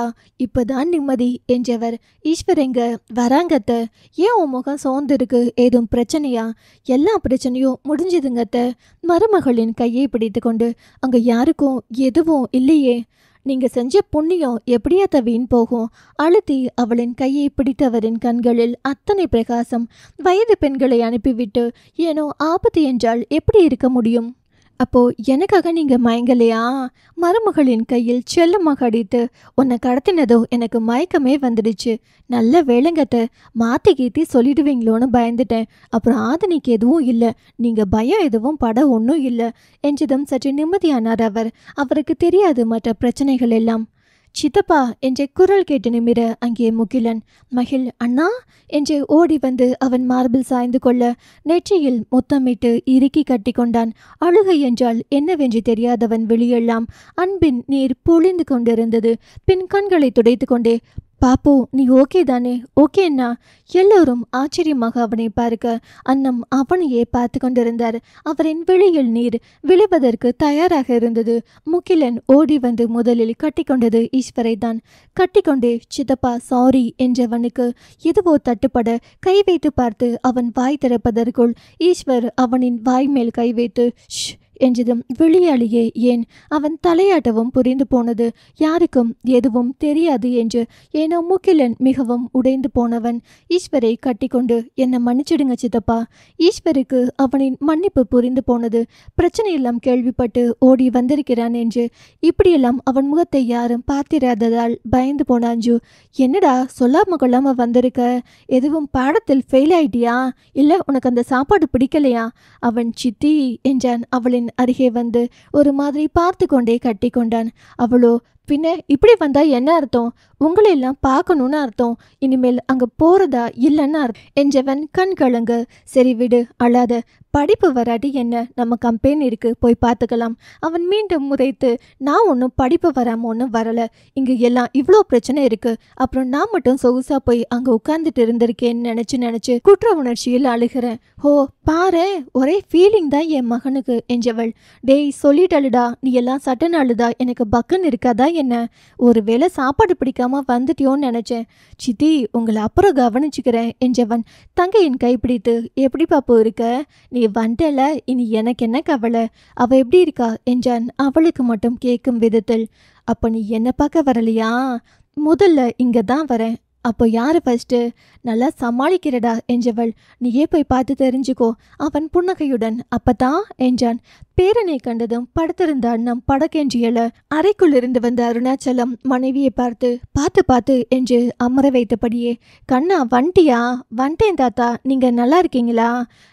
இப்பதான் நிம்மதி என்றவர். ஈஸ்வரங்க வராங்கத்த, ஏன் உன் முகம் சோர்ந்திருக்கு, ஏதும் பிரச்சனையா? எல்லா பிரச்சனையும் முடிஞ்சதுங்கத்த. மருமகளின் கையை பிடித்து கொண்டு, அங்க யாருக்கும் எதுவும் இல்லையே, நீங்க செஞ்ச புண்ணியம் எப்படியாத்த வீண் போகும்? அழுத்தி அவளின் கையை பிடித்தவரின் கண்களில் அத்தனை பிரகாசம். வயது பெண்களை அனுப்பிவிட்டு ஏனோ ஆபத்து என்றால் எப்படி இருக்க முடியும்? அப்போ எனக்காக நீங்க மயங்கலையா? மருமகளின் கையில் செல்லமாக அடித்து, உன்னை கடத்தினதோ எனக்கு மயக்கமே வந்துடுச்சு. நல்ல வேலைங்கத்த, மாத்தி கீத்தி சொல்லிடுவீங்களோன்னு பயந்துட்டேன். அப்புறம் ஆதனிக்கு எதுவும் இல்லை, நீங்க பயம் எதுவும் பட ஒன்றும் இல்லை என்றதும் சற்று நிம்மதியானார் அவர். அவருக்கு தெரியாது மற்ற பிரச்சனைகள் எல்லாம். சித்தப்பா என்ற குரல் கேட்டு நிமிர அங்கே முகிலன். மகிழ் அண்ணா என்று ஓடி வந்து அவன் மார்பில் சாய்ந்து கொள்ள நெற்றியில் முத்தமிட்டு இறுக்கி கட்டி கொண்டான். அழுகை என்றால் என்னவென்று தெரியாதவன் வெளியெல்லாம் அன்பின் நீர் பொழிந்து கொண்டிருந்தது. பின் கண்களை துடைத்து கொண்டே, பாப்பு நீ ஓகே தானே? ஓகே அண்ணா. எல்லோரும் ஆச்சரியமாக அவனை பார்க்க அன்னம் அவனையே பார்த்து கொண்டிருந்தார். அவரின் விழியில் நீர் விழுவதற்கு தயாராக இருந்தது. முகிலன் ஓடி வந்து முதலில் கட்டிக்கொண்டது ஈஸ்வரை தான். கட்டிக்கொண்டே சித்தப்பா சாரி என்றவனுக்கு எதுவோ தட்டுப்பட கை வைத்து பார்த்து அவன் வாய் திறப்பதற்குள் ஈஸ்வர் அவனின் வாய் மேல் கை வைத்து ஷ் என்றதும் விழியாளியே ஏன் அவன் தலையாட்டவும் புரிந்து போனது. யாருக்கும் எதுவும் தெரியாது என்று. ஏனோ முகிலன் மிகவும் உடைந்து போனவன் ஈஸ்வரை கட்டிக்கொண்டு, என்னை மன்னிச்சிடுங்க சித்தப்பா. ஈஸ்வருக்கு அவனின் மன்னிப்பு புரிந்து போனது. பிரச்சனையெல்லாம் கேள்விப்பட்டு ஓடி வந்திருக்கிறான் என்று. இப்படியெல்லாம் அவன் முகத்தை யாரும் பார்த்திராததால் பயந்து போன அஞ்சு, என்னடா சொல்லாம கொள்ளாம வந்திருக்க? எதுவும் பாடத்தில் ஃபெயில் ஆயிட்டியா? இல்லை உனக்கு அந்த சாப்பாடு பிடிக்கலையா? அவன் சித்தி என்றான். அவளின் அருகே வந்து ஒரு மாதிரி பார்த்து கொண்டே கட்டி கொண்டான். அவளோ, பின்ன இப்படி வந்தா என்ன அர்த்தம்? உங்களை எல்லாம் பார்க்கணும்னு அர்த்தம். இனிமேல் அங்க போறதா இல்லைன்னு அர்த்தம் என்றவன் கண் கலங்க. சரி விடு, அழாத. படிப்பு வராட்டி என்ன, நம்ம கம்பெனி இருக்கு, போய் பார்த்துக்கலாம். அவன் மீண்டும் முறைத்து, நான் ஒன்றும் படிப்பு வராமல் ஒன்றும் வரலை. இங்கு எல்லாம் இவ்வளோ பிரச்சனை இருக்கு. அப்புறம் நான் மட்டும் சொகுசா போய் அங்கே உட்கார்ந்துட்டு இருந்திருக்கேன்னு நினச்சி குற்ற உணர்ச்சியில் அழுகிறேன். ஹோ பாரு, ஒரே ஃபீலிங் தான் என் மகனுக்கு என்றவள். டேய் சொல்லிட்டலுடா, நீ எல்லாம் சட்டன் அழுதா எனக்கு பக்குன்னு இருக்காதா என்ன? ஒரு வேளை சாப்பாடு பிடிக்காம வந்துட்டியோன்னு நினைச்சேன். சித்தி உங்களை அப்புறம் கவனிச்சுக்கிறேன் என்றவன் தங்கையின் கைப்பிடித்து, எப்படி பாப்பு இருக்க? நீ வந்தல, இனி எனக்கு என்ன கவலை? அவ எப்படி இருக்கா என்றான் அவளுக்கு மட்டும் கேட்கும் விதத்தில். அப்ப நீ என்ன பார்க்க வரலையா? முதல்ல இங்க தான் வரேன். அப்போ யாரு ஃபர்ஸ்ட்? நல்லா சமாளிக்கிறடா என்றவள். நீயே போய் பார்த்து தெரிஞ்சுக்கோ. அவன் புன்னகையுடன் அப்பதான் என்றான். பேரனை கண்டதும் படுத்திருந்த அண்ணம் படக்கென்றியல. அறைக்குள் இருந்து வந்த அருணாச்சலம் மனைவியை பார்த்து பார்த்து என்று அமர வைத்தபடியே, கண்ணா வண்டியா? வண்டேன் தாத்தா, நீங்க நல்லா இருக்கீங்களா?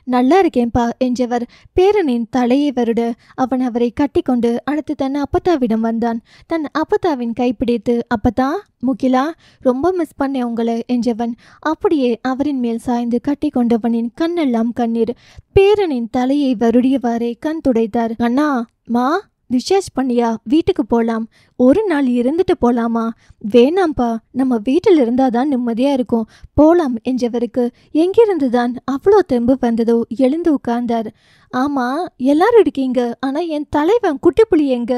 நல்லா இருக்கேன்பா என்றவர் பேரனின் தலையை வருட அவன் அவரை கட்டி கொண்டு அடுத்து தன் அப்பத்தாவிடம் வந்தான். தன் அப்பத்தாவின் கைப்பிடித்து, அப்பத்தா முகிலா, ரொம்ப மிஸ் பண்ணேன் உங்களை என்றவன் அப்படியே அவரின் மேல் சாய்ந்து கட்டி கொண்டவனின் கண்ணெல்லாம் கண்ணீர். பேரனின் தலையை வருடியவாறே கண் துடைத்தார். அண்ணா மா டிஸ்சார்ஜ் பண்ணியா? வீட்டுக்கு போகலாம். ஒரு நாள் இருந்துட்டு போலாமா? வேணாம்ப்பா, நம்ம வீட்டில் இருந்தாதான் நிம்மதியா இருக்கும், போலாம் என்றவருக்கு எங்கிருந்துதான் அவ்வளோ தெம்பு வந்ததோ எழுந்து உட்கார்ந்தார். ஆமா எல்லாரும் இருக்கீங்க, ஆனா என் தலைவன் குட்டிப்புலி எங்க?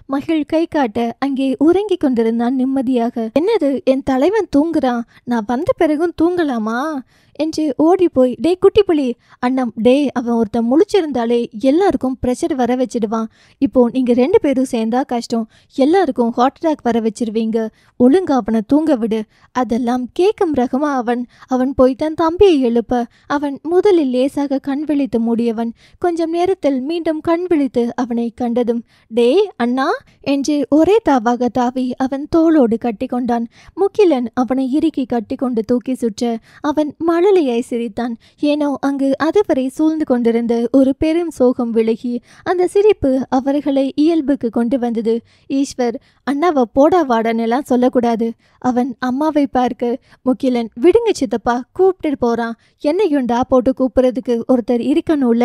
மகிழ் கை காட்ட அங்கே உறங்கி கொண்டிருந்தான் நிம்மதியாக. என்னது என் தலைவன் தூங்குறான், நான் வந்த பிறகும் தூங்கலாமா என்று ஓடி போய், டே குட்டிப்புலி அண்ணம், டே அவன் ஒருத்தன் முழிச்சிருந்தாலே எல்லாருக்கும் ப்ரெஷர் வர வச்சிடுவான். இப்போ நீங்க 2 பேரும் சேர்ந்தா கஷ்டம், எல்லாருக்கும் ஹார்ட் அட்டாக் வர வச்சிருவீங்க. ஒழுங்கா அவனை தூங்க விடு. அதெல்லாம் கேட்கும் ரகமா அவன் போய் தன் தம்பியை எழுப்ப அவன் முதலில் லேசாக கண் விழித்து மூடியவன் கொஞ்சம் நேரத்தில் மீண்டும் கண் விழித்து அவனை கண்டதும், டே அண்ணா என்று ஒரே தாவாக தாவி அவன் தோளோடு கட்டி கொண்டான். முகிலன் அவனை இறுக்கி கட்டி கொண்டு தூக்கி சுற்ற அவன் மழலை மழலையாய் சிரித்தான். ஏனோ அங்கு அதுவரை சூழ்ந்து கொண்டிருந்த ஒரு பெரும் சோகம் விலகி அந்த சிரிப்பு அவர்களை இயல்புக்கு கொண்டு வந்தது. ஈஸ்வர், அண்ணாவை போடா வாடனெல்லாம் சொல்லக்கூடாது. அவன் அம்மாவை பார்க்க, முகிலன், விடுங்க சித்தப்பா, கூப்பிட்டு போறான். என்னையுண்டா போட்டு கூப்பிடுறதுக்கு ஒருத்தர் இருக்கணும்ல.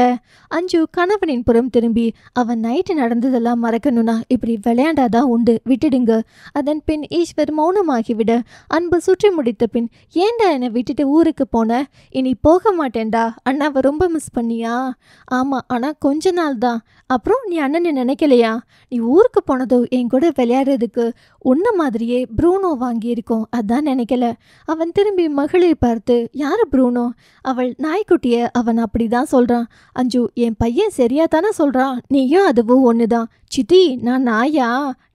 அஞ்சு கணவனின் புறம் திரும்பி, அவன் நைட்டு நடந்ததெல்லாம் மறக்கணும்னா இப்படி விளையாண்டாதான் உண்டு, விட்டுடுங்க. அதன் பின் ஈஸ்வர் மௌனமாகிவிட அன்பு சுற்றி முடித்த பின், ஏண்டா என்னை விட்டுட்டு ஊருக்கு போன? இனி போக மாட்டேன்டா. அண்ணாவை ரொம்ப மிஸ் பண்ணியா? ஆமா, ஆனா கொஞ்ச நாள் தான். அப்புறம் நீ அண்ணனை நினைக்கலையா? நீ ஊருக்கு போனதோ என் கூட விளையாடுறதுக்கு உன்ன மாதிரியே ப்ரூனோ வாங்கியிருக்கோம், அதான் நினைக்கல. அவன் திரும்பி மகளை பார்த்து, யாரு ப்ரூனோ? அவள் நாய்க்குட்டிய அவன் அப்படிதான் சொல்றான். அஞ்சு, என் பையன் சரியா தானே சொல்றான். நீயும் அதுவும் ஒண்ணுதான். சித்தி, நான் நாயா?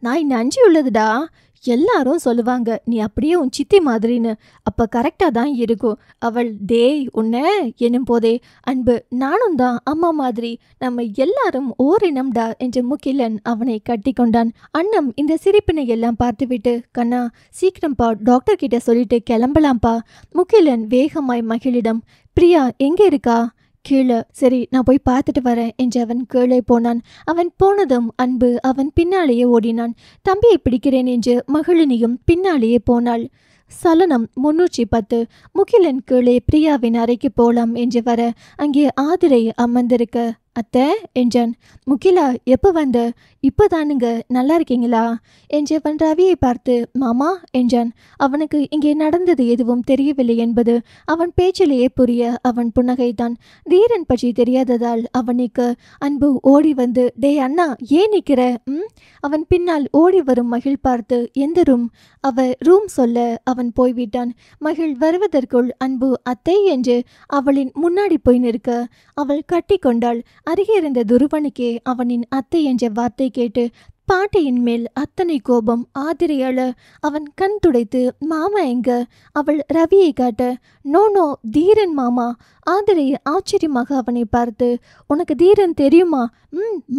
நாய் நஞ்சு உள்ளதுடா. எல்லாரும் சொல்லுவாங்க நீ அப்படியே உன் சித்தி மாதிரின்னு. அப்ப கரெக்டா தான் இருக்கும். அவள், டேய் உன்ன எனும் போதே, அன்பு, நானும் தான் அம்மா மாதிரி, நம்ம எல்லாரும் ஓரினம்டா என்று முகிலன் அவனை கட்டி கொண்டான். அண்ணம் இந்த சிரிப்பினை எல்லாம் பார்த்துவிட்டு, கண்ணா சீக்கிரம்பா, டாக்டர் கிட்ட சொல்லிட்டு கிளம்பலாம்ப்பா. முகிலன் வேகமாய் மகிழிடம், பிரியா எங்க இருக்கா? கீழே. சரி, நான் போய் பார்த்துட்டு வரேன் என்று அவன் கீழே போனான். அவன் போனதும் அன்பு அவன் பின்னாலேயே ஓடினான். தம்பியை பிடிக்கிறேன் என்று மகளினியும் பின்னாலேயே போனாள். சலனம் 310. முகிலன் கீழே பிரியாவின் அறைக்கு போலாம் என்று வர அங்கே ஆதிரை அமர்ந்திருக்க, அத்தை என்றான். முகிலா, எப்போ வந்த? இப்போதானுங்க, நல்லா இருக்கீங்களா என்று அவன் ரவியை பார்த்து மாமா என்றான். அவனுக்கு இங்கே நடந்தது எதுவும் தெரியவில்லை என்பது அவன் பேச்சிலேயே புரிய அவன் புன்னகைத்தான். தீரன் பற்றி தெரியாததால் அவனுக்கு அன்பு ஓடி வந்து, டே அண்ணா, ஏன் நிற்கிற? அவன் பின்னால் ஓடி வரும் மகிழ் பார்த்து, எந்த ரூம்? அவ ரூம் சொல்ல அவன் போய்விட்டான். மகிழ் வருவதற்குள் அன்பு அத்தை என்று அவளின் முன்னாடி போய் நிற்க அவள் கட்டி கொண்டாள். அருகே இருந்த துருவனுக்கே அவனின் அத்தை என்ற வார்த்தை கேட்டு பாட்டியின் மேல் அத்தனை கோபம். ஆதிரையாள அவன் கண் துடைத்து, மாமா எங்க? அவள் ரவியை காட்ட, நோ நோ, தீரன் மாமா. ஆதிரை ஆச்சரியமாக அவனை பார்த்து, உனக்கு தீரன் தெரியுமா?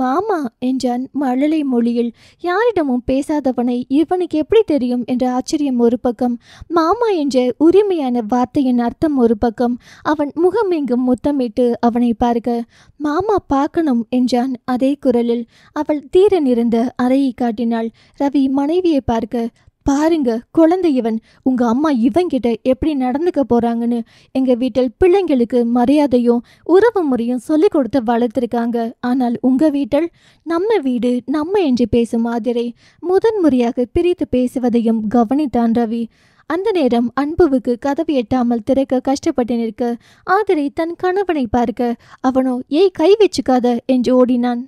மாமா என்றான் மழலை மொழியில். யாரிடமும் பேசாதவனை இவனுக்கு எப்படி தெரியும் என்ற ஆச்சரியம் ஒரு பக்கம், மாமா என்ற உரிமையான வார்த்தையின் அர்த்தம் ஒரு பக்கம். அவன் முகம் எங்கும் முத்தமிட்டு அவனை பார்க்க, மாமா பார்க்கணும் என்றான் அதே குரலில். அவள் தீரன் இருந்த அறையை காட்டினாள். ரவி மனைவியை பார்க்க, பாருங்க குழந்தை இவன், உங்க அம்மா இவன்கிட்ட எப்படி நடந்துக்க போறாங்கன்னு. எங்க வீட்டில் பிள்ளைங்களுக்கு மரியாதையும் உறவு முறையும் சொல்லி கொடுத்து வளர்த்துருக்காங்க. ஆனால் உங்க வீட்டில் நம்ம வீடு நம்ம என்று பேசும் ஆதிரை முதன்முறையாக பிரித்து பேசுவதையும் கவனித்தான் ரவி. அந்த நேரம் அன்புவுக்கு கதவு எட்டாமல் திறக்க கஷ்டப்பட்டு நிற்க ஆதிரை தன் கணவனை பார்க்க, அவனோ ஏய் கை வச்சுக்காத என்று ஓடினான்.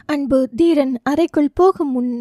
அன்பு தீரன் அறைக்குள் போகும் முன்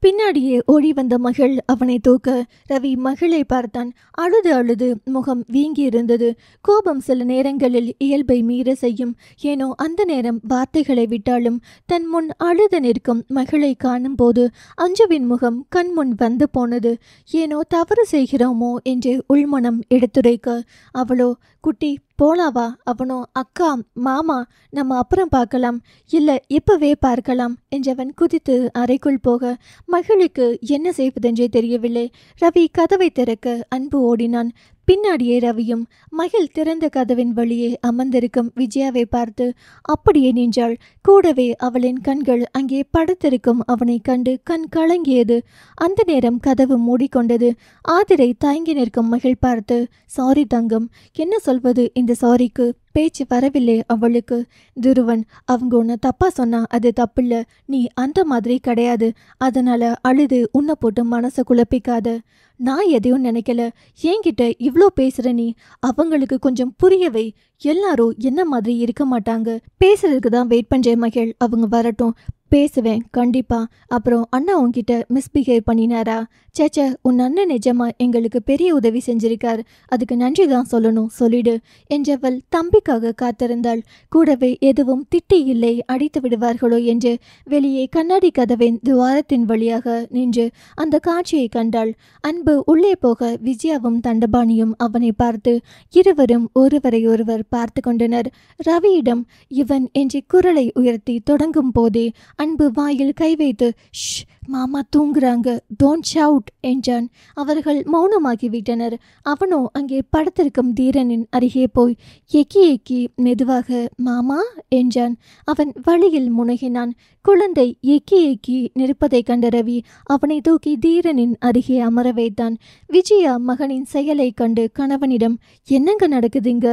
பின்னாடியே ஓடி வந்த மகள் அவனை தூக்க ரவி மகளை பார்த்தான். அழுது அழுது முகம் வீங்கி இருந்தது. கோபம் சில நேரங்களில் இயல்பை மீற செய்யும். ஏனோ அந்த நேரம் வார்த்தைகளை விட்டாலும் தன் முன் அழுது நிற்கும் மகளை காணும் போது அஞ்சுவின் முகம் கண் முன் வந்து போனது. ஏனோ தவறு செய்கிறோமோ என்று உள்மனம் எடுத்துரைக்க, அவளோ குட்டி போலாவா? அவனோ அக்கா மாமா நம்ம அப்புறம் பார்க்கலாம், இல்லை இப்பவே பார்க்கலாம் என்றவன் குதித்து அறைக்குள் போக மகளுக்கு என்ன செய்வதென்றே தெரியவில்லை. ரவி கதவை திறக்க அன்பு ஓடினான். பின்னாடியே ரவியும். மகள் திறந்த கதவின் வழியே அமர்ந்திருக்கும் விஜயாவை பார்த்து அப்படியே நின்றாள். கூடவே அவளின் கண்கள் அங்கே படுத்திருக்கும் அவனை கண்டு கண் கலங்கியது. அந்த நேரம் கதவு மூடிக்கொண்டது. ஆதிரை தயங்கி நிற்கும் மகள் பார்த்து, சாரி தங்கம். என்ன சொல்வது இந்த சாரிக்கு? பேச்சு வரவில்லை அவளுக்கு. துருவன், அவங்க உன்னை தப்பா சொன்னா அது தப்பில்ல, நீ அந்த மாதிரி கிடையாது, அதனால அழுது உன்னை போட்டு மனசை குழப்பிக்காத. நான் எதையும் நினைக்கல, என்கிட்ட இவ்வளோ பேசுற நீ. அவங்களுக்கு கொஞ்சம் புரியவை. எல்லாரும் என்ன மாதிரி இருக்க மாட்டாங்க. பேசுறதுக்கு தான் வெயிட் பண்றேன் மகள், அவங்க வரட்டும் பேசுவேன் கண்டிப்பா. அப்புறம் அண்ணா உன்கிட்ட மிஸ்பிஹேவ் பண்ணினாரா? சேச்சே, உன் அண்ணன் நிஜமா எங்களுக்கு பெரிய உதவி செஞ்சிருக்கார், அதுக்கு நன்றி தான் சொல்லணும், சொல்லிடு என்றவள் தம்பிக்காக காத்திருந்தாள். கூடவே எதுவும் திட்டி இல்லை, அடித்து விடுவார்களோ என்று வெளியே கண்ணாடி கதவின் துவாரத்தின் வழியாக நின்று அந்த காட்சியை கண்டாள். அன்பு உள்ளே போக விஜயாவும் தண்டபாணியும் அவனை பார்த்து இருவரும் ஒருவரை ஒருவர் பார்த்து கொண்டனர். ரவியிடம் இவன் என்று குரலை உயர்த்தி தொடங்கும் போதே அன்பு வாயில் கை வைத்து, ஷ், மாமா தூங்குறாங்க, டோன்ட் ஷவுட் என்றான். அவர்கள் மௌனமாகிவிட்டனர். அவனோ அங்கே படுத்திருக்கும் தீரனின் அருகே போய் எக்கி எக்கி மெதுவாக மாமா என்றான். அவன் வழியில் முனகினான். குழந்தை எக்கி எக்கி நிற்பதை கண்ட ரவி அவனை தூக்கி தீரனின் அருகே அமர வைத்தான். விஜயா மகனின் செயலை கண்டு கணவனிடம், என்னங்க நடக்குதுங்க?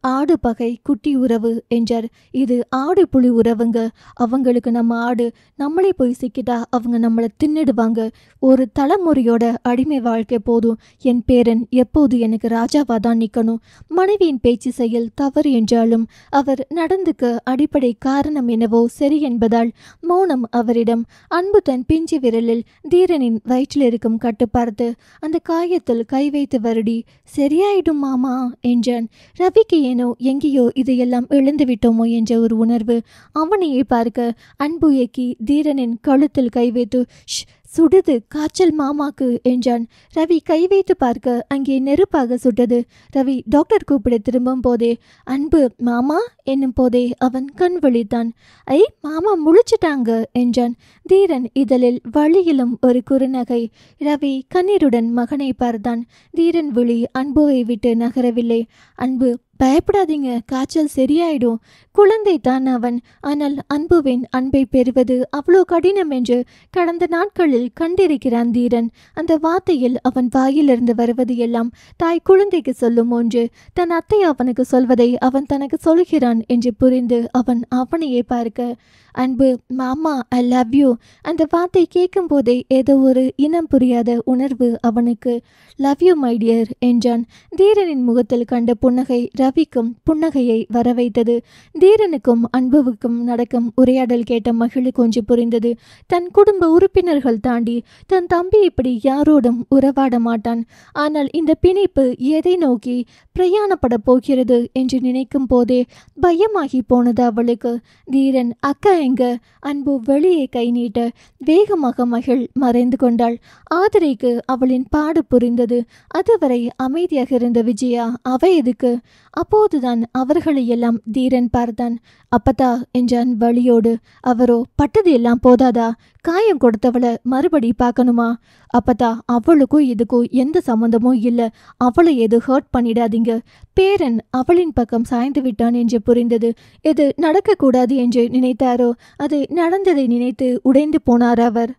ஆடு பகை குட்டி உறவு என்றார். இது ஆடு புலி உறவுங்க. அவங்களுக்கு நம்ம ஆடு, நம்மளே போய் சிக்கிட்டா அவங்க நம்மளை தின்னிடுவாங்க. ஒரு தலைமுறையோட அடிமை வாழ்க்கை போதும். என் பேரன் எப்போது எனக்கு ராஜாவா தான் நிற்கணும். மனைவியின் பேச்சு செயல் தவறு என்றாலும் அவர் நடந்துக்க அடிப்படை காரணம் என்னவோ சரி என்பதால் மௌனம் அவரிடம். அன்பு தன் பிஞ்சு விரலில் தீரனின் வயிற்றில் இருக்கும் கட்டு பார்த்து அந்த காயத்தில் கை வைத்து வருடி, சரியாயிடும் மாமா என்றான். ரவிக்கு ஏனோ எங்கேயோ இதையெல்லாம் இழந்து விட்டோமோ என்ற ஒரு உணர்வு. அவனையே பார்க்க அன்பு ஏக்கி தீரனின் கழுத்தில் கை வைத்து, ஷ், சுடுது, காய்ச்சல் மாமாக்கு என்றான். ரவி கை வைத்து பார்க்க அங்கே நெருப்பாக சுட்டது. ரவி டாக்டர் கூப்பிட திரும்பும் போதே அன்பு மாமா என்னும் போதே அவன் கண் விழித்தான். ஐ, மாமா முழிச்சிட்டாங்க என்றான். தீரன் இதழில் வழியிலும் ஒரு குறுநகை. ரவி கண்ணீருடன் மகனை பார்த்தான். தீரன் விழி அன்புவை விட்டு நகரவில்லை. அன்பு, பயப்படாதீங்க, காய்ச்சல் சரியாயிடும். குழந்தை தான் அவன். ஆனால் அன்புவின் அன்பை பெறுவது அவ்வளோ கடினம் என்று கடந்த நாட்களில் கண்டிருக்கிறான் தீரன். அந்த வார்த்தையில் அவன் வாயிலிருந்து வருவது எல்லாம் தாய் குழந்தைக்கு சொல்லும் ஒன்று. தன் அத்தை அவனுக்கு சொல்வதை அவன் தனக்கு சொல்கிறான் என்று புரிந்து அவன் அவனையே பார்க்க, அன்பு மாமா ஐ லவ் யூ. அந்த வார்த்தை கேட்கும் போதே ஏதோ ஒரு இனம் புரியாத உணர்வு அவனுக்கு. லவ் யூ மை டியர் என்றான். தீரனின் முகத்தில் கண்ட புன்னகை ரவிக்கும் புன்னகையை வரவைத்தது. தீரனுக்கும் அன்புவுக்கும் நடக்கும் உரையாடல் கேட்ட மகிழ் கொஞ்சம் புரிந்தது. தன் குடும்ப உறுப்பினர்கள் தாண்டி தன் தம்பி இப்படி யாரோடும் உறவாட மாட்டான். ஆனால் இந்த பிணைப்பு எதை நோக்கி பிரயாணப்பட போகிறது என்று நினைக்கும் போதே பயமாகி போனது அவளுக்கு. தீரன், அக்கா எங்க? அன்பு வெளியே கை நீட்ட வேகமாக மகிழ் மறைந்து கொண்டாள். ஆதிரைக்கு அவளின் பாடு புரிந்தது. அதுவரை அமைதியாக இருந்த விஜயா அவ எதுக்கு? அப்போதுதான் அவர்களை எல்லாம் தீரன் பார்த்தான். அப்பதா என்றான் வழியோடு. அவரோ, பட்டது எல்லாம் போதாதா? காயம் கொடுத்தவளை மறுபடி பார்க்கணுமா? அப்பதா, அவளுக்கும் இதுக்கும் எந்த சம்பந்தமும் இல்லை. அவளை எது ஹர்ட் பண்ணிடாதீங்க. பேரன் அவளின் பக்கம் சாய்ந்து விட்டான் என்று புரிந்தது. எது நடக்கக்கூடாது என்று நினைத்தாரோ அது நடந்ததை நினைத்து உடைந்து போனார் அவர்.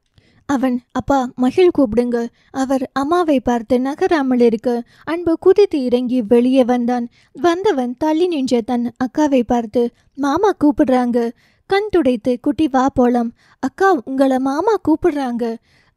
அவன், அப்பா மகிழ் கூப்பிடுங்க. அவர் அம்மாவை பார்த்து நகராமல் இருக்க அன்பு குதித்து இறங்கி வெளியே வந்தான். வந்தவன் தள்ளி நின்ற தன் அக்காவை பார்த்து, மாமா கூப்பிடுறாங்க. கண் துடைத்து, குட்டி வா போலாம். அக்கா, உங்களை மாமா கூப்பிடுறாங்க.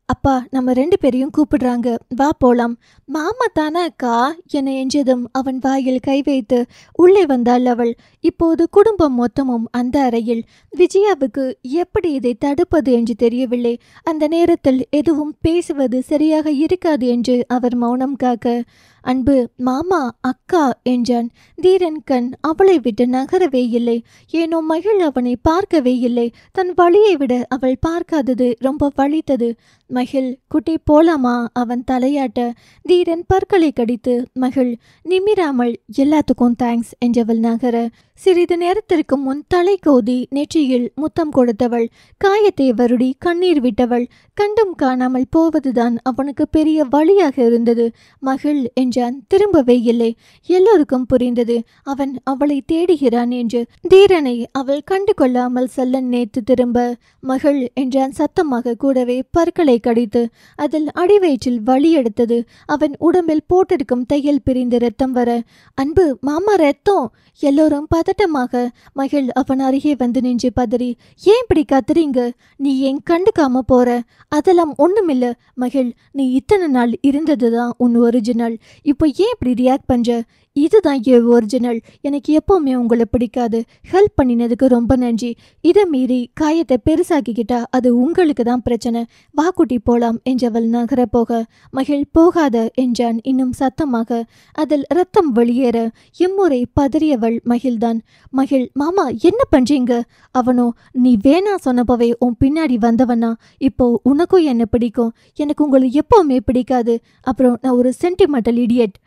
அப்பா, நம்ம 2 பேரையும் கூப்பிடுறாங்க, வா போலாம். மாமா தானே அக்கா என எஞ்சதும் அவன் வாயில் கை வைத்து உள்ளே வந்தாள் அவள். இப்போது குடும்பம் மொத்தமும் அந்த அறையில். விஜயாவுக்கு எப்படி இதை தடுப்பது என்று தெரியவில்லை. அந்த நேரத்தில் எதுவும் பேசுவது சரியாக இருக்காது என்று அவர் மௌனம் காக்க, அன்பு மாமா அக்கா என்றான். தீரன் கண் அவளை விட்டு நகரவே இல்லை. ஏனோ மகிழ் அவனை பார்க்கவே இல்லை. தன் வழியை விட அவள் பார்க்காதது ரொம்ப வலித்தது. மகிழ், குட்டி போலாமா? அவன் தலையாட்ட தீரன் பற்களை கடித்து, மகிழ் நிமிராமல் எல்லாத்துக்கும் தேங்க்ஸ் என்றவள் நகர சிறிது நேரத்திற்கு முன் தலை கோதி நெற்றியில் முத்தம் கொடுத்தவள், காயத்தை வருடி கண்ணீர் விட்டவள். கண்டும் காணாமல் போவதுதான் அவனுக்கு பெரிய வழியாக இருந்தது. மகிழ் என்றான், திரும்பவே இல்லை. எல்லோருக்கும் புரிந்தது அவன் அவளை தேடுகிறான் என்று. தீரனை அவள் கண்டு கொள்ளாமல் செல்ல நேத்து திரும்ப மகிழ் என்றான் சத்தமாக. கூடவே பற்களை கடித்து அதில் அடிவயிற்றில் வலி எடுத்தது. அவன் உடம்பில் போட்டிருக்கும் தையல் பிரிந்து ரத்தம் வர, அன்பு மாமா ரத்தம். எல்லோரும் பதட்டமாக. மகிழ் அவன் அருகே வந்து நின்று பதறி, ஏன் இப்படி கத்துறீங்க? நீ ஏன் கண்டுக்காம போற? அதெல்லாம் ஒண்ணுமில்ல மகிழ், நீ இத்தனை நாள் இருந்ததுதான் உன் ஒரிஜினல். இப்போ ஏன் இப்படி ரியாக்ட் பண்ற? இதுதான் என் ஒரிஜினல். எனக்கு எப்பவுமே உங்களை பிடிக்காது. ஹெல்ப் பண்ணினதுக்கு ரொம்ப நன்றி. இதை மீறி காயத்தை பெருசாக்கிக்கிட்டா அது உங்களுக்கு தான் பிரச்சனை. வாக்குட்டி போலாம் என்றவள் நகர போக, மகிழ் போகாத என்றான் இன்னும் சத்தமாக. அதில் ரத்தம் வெளியேற இம்முறை பதறியவள் மகிழ்தான். மகிழ், மாமா என்ன பண்றீங்க? அவனோ, நீ வேணா சொன்னப்பவே உன் பின்னாடி வந்தவனா? இப்போ உனக்கும் என்ன பிடிக்கும், எனக்கு உங்களை எப்பவுமே பிடிக்காது. அப்புறம் நான் ஒரு சென்டிமெண்டல் இடியட்.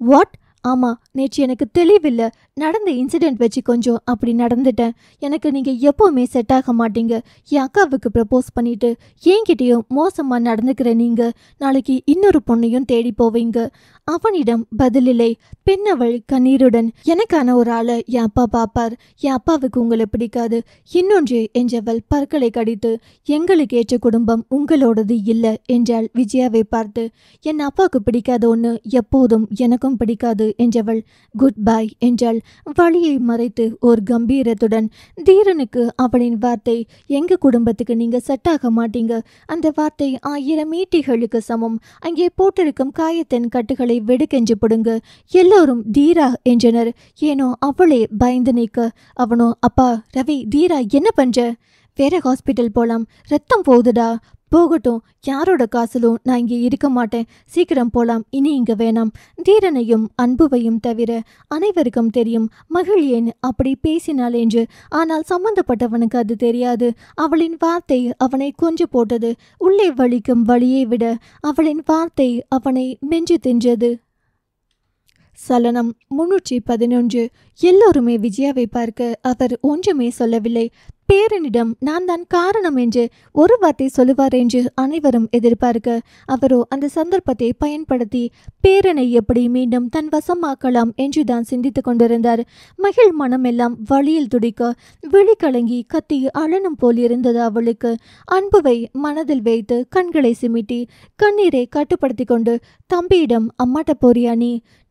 வாட்? ஆமா, நேற்று எனக்கு தெளிவில்லை. நடந்த இன்சிடென்ட் வச்சு கொஞ்சம் அப்படி நடந்துட்டேன். எனக்கு நீங்க எப்பவுமே செட் ஆக மாட்டீங்க. என் அக்காவுக்கு ப்ரப்போஸ் பண்ணிட்டு என்கிட்டயும் மோசமா நடந்துக்கிற நீங்க நாளைக்கு இன்னொரு பொண்ணையும் தேடி போவீங்க. அவனிடம் பதிலில்லை. பெண்ணவள் கண்ணீருடன், எனக்கான ஒரு ஆளை என் அப்பா பாப்பார். என் அப்பாவுக்கு உங்களை பிடிக்காது. இன்னொன்று என்றவள் பற்களை கடித்து, எங்களுக்கு ஏற்ற குடும்பம் உங்களோடது இல்லை என்றாள் விஜயாவை பார்த்து. என் அப்பாவுக்கு பிடிக்காத ஒன்று எப்போதும் எனக்கும் பிடிக்காது என்றவள் குட் பை என்றாள். வழியை மறைத்து ஒரு கம்பீரத்துடன். தீரனுக்கு அவளின் வார்த்தை, எங்க குடும்பத்துக்கு நீங்க செட் ஆக மாட்டீங்க, அந்த வார்த்தை 1000 ஈட்டிகளுக்கு சமம். அங்கே போட்டிருக்கும் காயத்தின் கட்டுகளை வெடுக்கென்று போடுங்க. எல்லோரும் தீரா என்றனர். ஏனோ அவளே பயந்து நிற்க, அவனோ, அப்பா ரவி, தீரா என்ன பண்ற? வேற ஹாஸ்பிட்டல் போலாம், ரத்தம் போகுதுடா. போகட்டும், யாரோட காசிலும் நான் இங்கே இருக்க மாட்டேன். சீக்கிரம் போலாம், இனி இங்க வேணாம். தீரனையும் அன்புவையும் தவிர அனைவருக்கும் தெரியும் மகள் ஏன் அப்படி பேசினாள் என்று. ஆனால் சம்பந்தப்பட்டவனுக்கு அது தெரியாது. அவளின் வார்த்தை அவனை கொஞ்சு போட்டது. உள்ளே வலிக்கும் வழியை விட அவளின் வார்த்தை அவனை மென்று தின்றது. சலனம் 311. எல்லோருமே விஜயாவை பார்க்க அவர் ஒன்றுமே சொல்லவில்லை. பேரனிடம் நான் தான் காரணம் என்று ஒரு வார்த்தை சொல்லுவார் என்று அனைவரும் எதிர்பார்க்க, அவரோ அந்த சந்தர்ப்பத்தை பயன்படுத்தி பேரனை எப்படி மீண்டும் தன் வசமாக்கலாம் என்றுதான் சிந்தித்து கொண்டிருந்தார். மகிழ் மனமெல்லாம் வழியில் துடிக்க, விழி கலங்கி கத்தி அழனும் போல் இருந்தது அவளுக்கு. அன்புவை மனதில் வைத்து கண்களை சிமிட்டி கண்ணீரை கட்டுப்படுத்தி கொண்டு, தம்பியிடம், அம்மாட்ட போறியா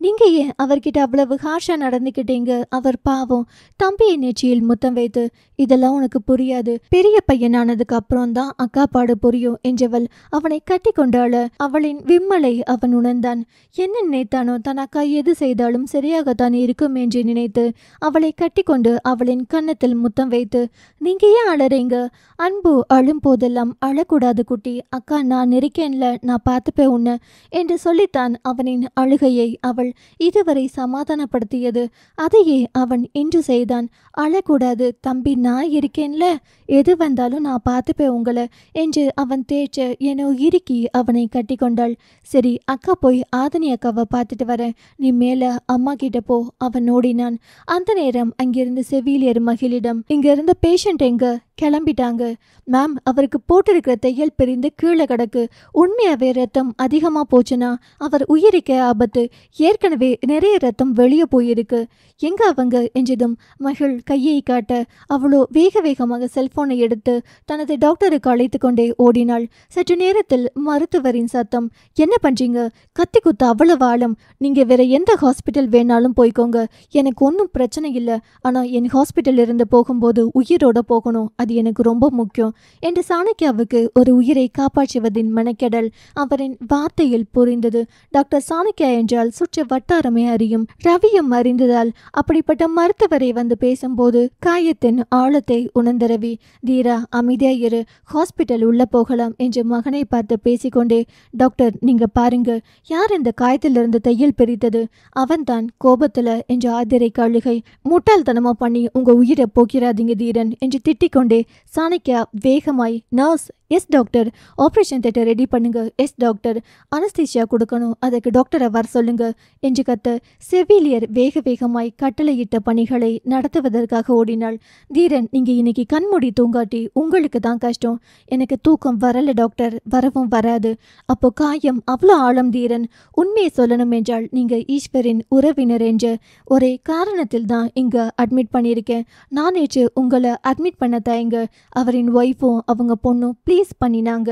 நீங்க ஏன் அவர்கிட்ட அவ்வளவு ஹார்ஷா நடந்துக்கிட்டீங்க? அவர் பாவம். தம்பியை நெற்றியில் முத்தம் வைத்து, இதெல்லாம் உனக்கு புரியாது. பெரிய பையனானதுக்கு அப்புறம் தான் அக்கா பாடு புரியும் என்றவள் அவனை கட்டி கொண்டாள. அவளின் விம்மலை அவன் உணர்ந்தான். என்ன நினைத்தானோ, தன் அக்கா எது செய்தாலும் சரியாகத்தான் இருக்கும் என்று நினைத்து அவளை கட்டி கொண்டு அவளின் கன்னத்தில் முத்தம் வைத்து, நீங்க ஏன் அழறீங்க? அன்பு அழும் போதெல்லாம் அழக்கூடாது குட்டி, அக்கா நான் இருக்கேன்ல, நான் பார்த்துப்பேன் உன்ன என்று சொல்லித்தான் அவனின் அழுகையை அவள் இதுவரை சமாதானப்படுத்தியது. அதையே அவன் இன்று செய்தான். அழக்கூடாது தம்பி, நான் இருக்கேன்ல, எது வந்தாலும் நான் பார்த்துப்பேன் உங்களை என்று அவன் தேய்ச்ச என்னோ இறுக்கி அவனை கட்டி கொண்டாள். சரி, அக்கா போய் ஆதினி அக்காவை பார்த்துட்டு வரேன், நீ மேல அம்மா கிட்ட போ. அவன் ஓடினான். அந்த நேரம் அங்கிருந்து செவிலியர் மகிழிடம், இங்க இருந்த பேஷண்ட் எங்க? கிளம்பிட்டாங்க மேம், அவருக்கு போட்டிருக்கிற தையல் பிரிந்து கீழே கிடக்கு. உண்மையாவே ரத்தம் அதிகமா போச்சுன்னா அவர் உயிரிக்க ஆபத்து. ஏற்கனவே நிறைய ரத்தம் வெளியே போயிருக்கு. எங்க அவங்க என்றதும் மகள் கையை காட்ட, அவளோ வேக வேகமாக செல்போனை எடுத்து தனது டாக்டருக்கு அழைத்து கொண்டே ஓடினாள். சற்று நேரத்தில் மருத்துவரின் சத்தம், என்ன பண்றீங்க? கத்தி குத்த அவ்வளவு ஆழம். நீங்க வேற எந்த ஹாஸ்பிட்டல் வேணாலும் போய்க்கோங்க, எனக்கு ஒன்றும் பிரச்சனை இல்லை. ஆனா என் ஹாஸ்பிட்டல் இருந்து போகும்போது உயிரோட போகணும், அது எனக்கு ரொம்ப முக்கியம் என்று சாணக்கியாவுக்கு ஒரு உயிரை காப்பாற்றுவதின் மெனக்கெடல் அவரின் வார்த்தையில் புரிந்தது. டாக்டர் சாணக்கியா என்றால் சுற்று வட்டாரமே அறியும். ரவியும் அறிந்ததால் அப்படிப்பட்ட மருத்துவரை வந்து பேசும்போது காயத்தின் ஆழத்தை உணர்ந்த ரவி, தீரா அமைதியாயிரு, ஹாஸ்பிட்டல் உள்ள போகலாம் என்று மகனை பார்த்து பேசிக்கொண்டே, டாக்டர் நீங்க பாருங்க, யார் இந்த காயத்திலிருந்து தையல் பிரித்தது? அவன்தான் கோபத்துல என்று ஆதிரை கழுகை, முட்டாள்தனமா பண்ணி உங்க உயிரை போக்கிறாதீங்க தீரன் என்று திட்டிக்கொண்டே சாணக்கியா வேகமாய், nurse, yes doctor, operation theatre ready பண்ணுங்க, எஸ் டாக்டர், அனஸ்தீசியா கொடுக்கணும், அதுக்கு டாக்டரை வர சொல்லுங்க என்று கத்த செவிலியர் வேக வேகமாய் கட்டளையிட்ட பணிகளை நடத்துவதற்காக ஓடினாள். தீரன், நீங்க இன்னைக்கு கண்மூடி தூங்காட்டி உங்களுக்கு தான் கஷ்டம். எனக்கு தூக்கம் வரல டாக்டர், வரவும் வராது. அப்போ காயம் அவ்வளோ ஆழம் தீரன். உண்மையை சொல்லணும் என்றால் நீங்க ஈஸ்வரின் உறவினர் என்ற ஒரே காரணத்தில் தான் இங்க அட்மிட் பண்ணியிருக்கேன். நான் நேற்று உங்களை அட்மிட் பண்ண தயங்க அவரின் ஒய்ஃபும் அவங்க பொண்ணும் ப்ளீஸ் பண்ணினாங்க.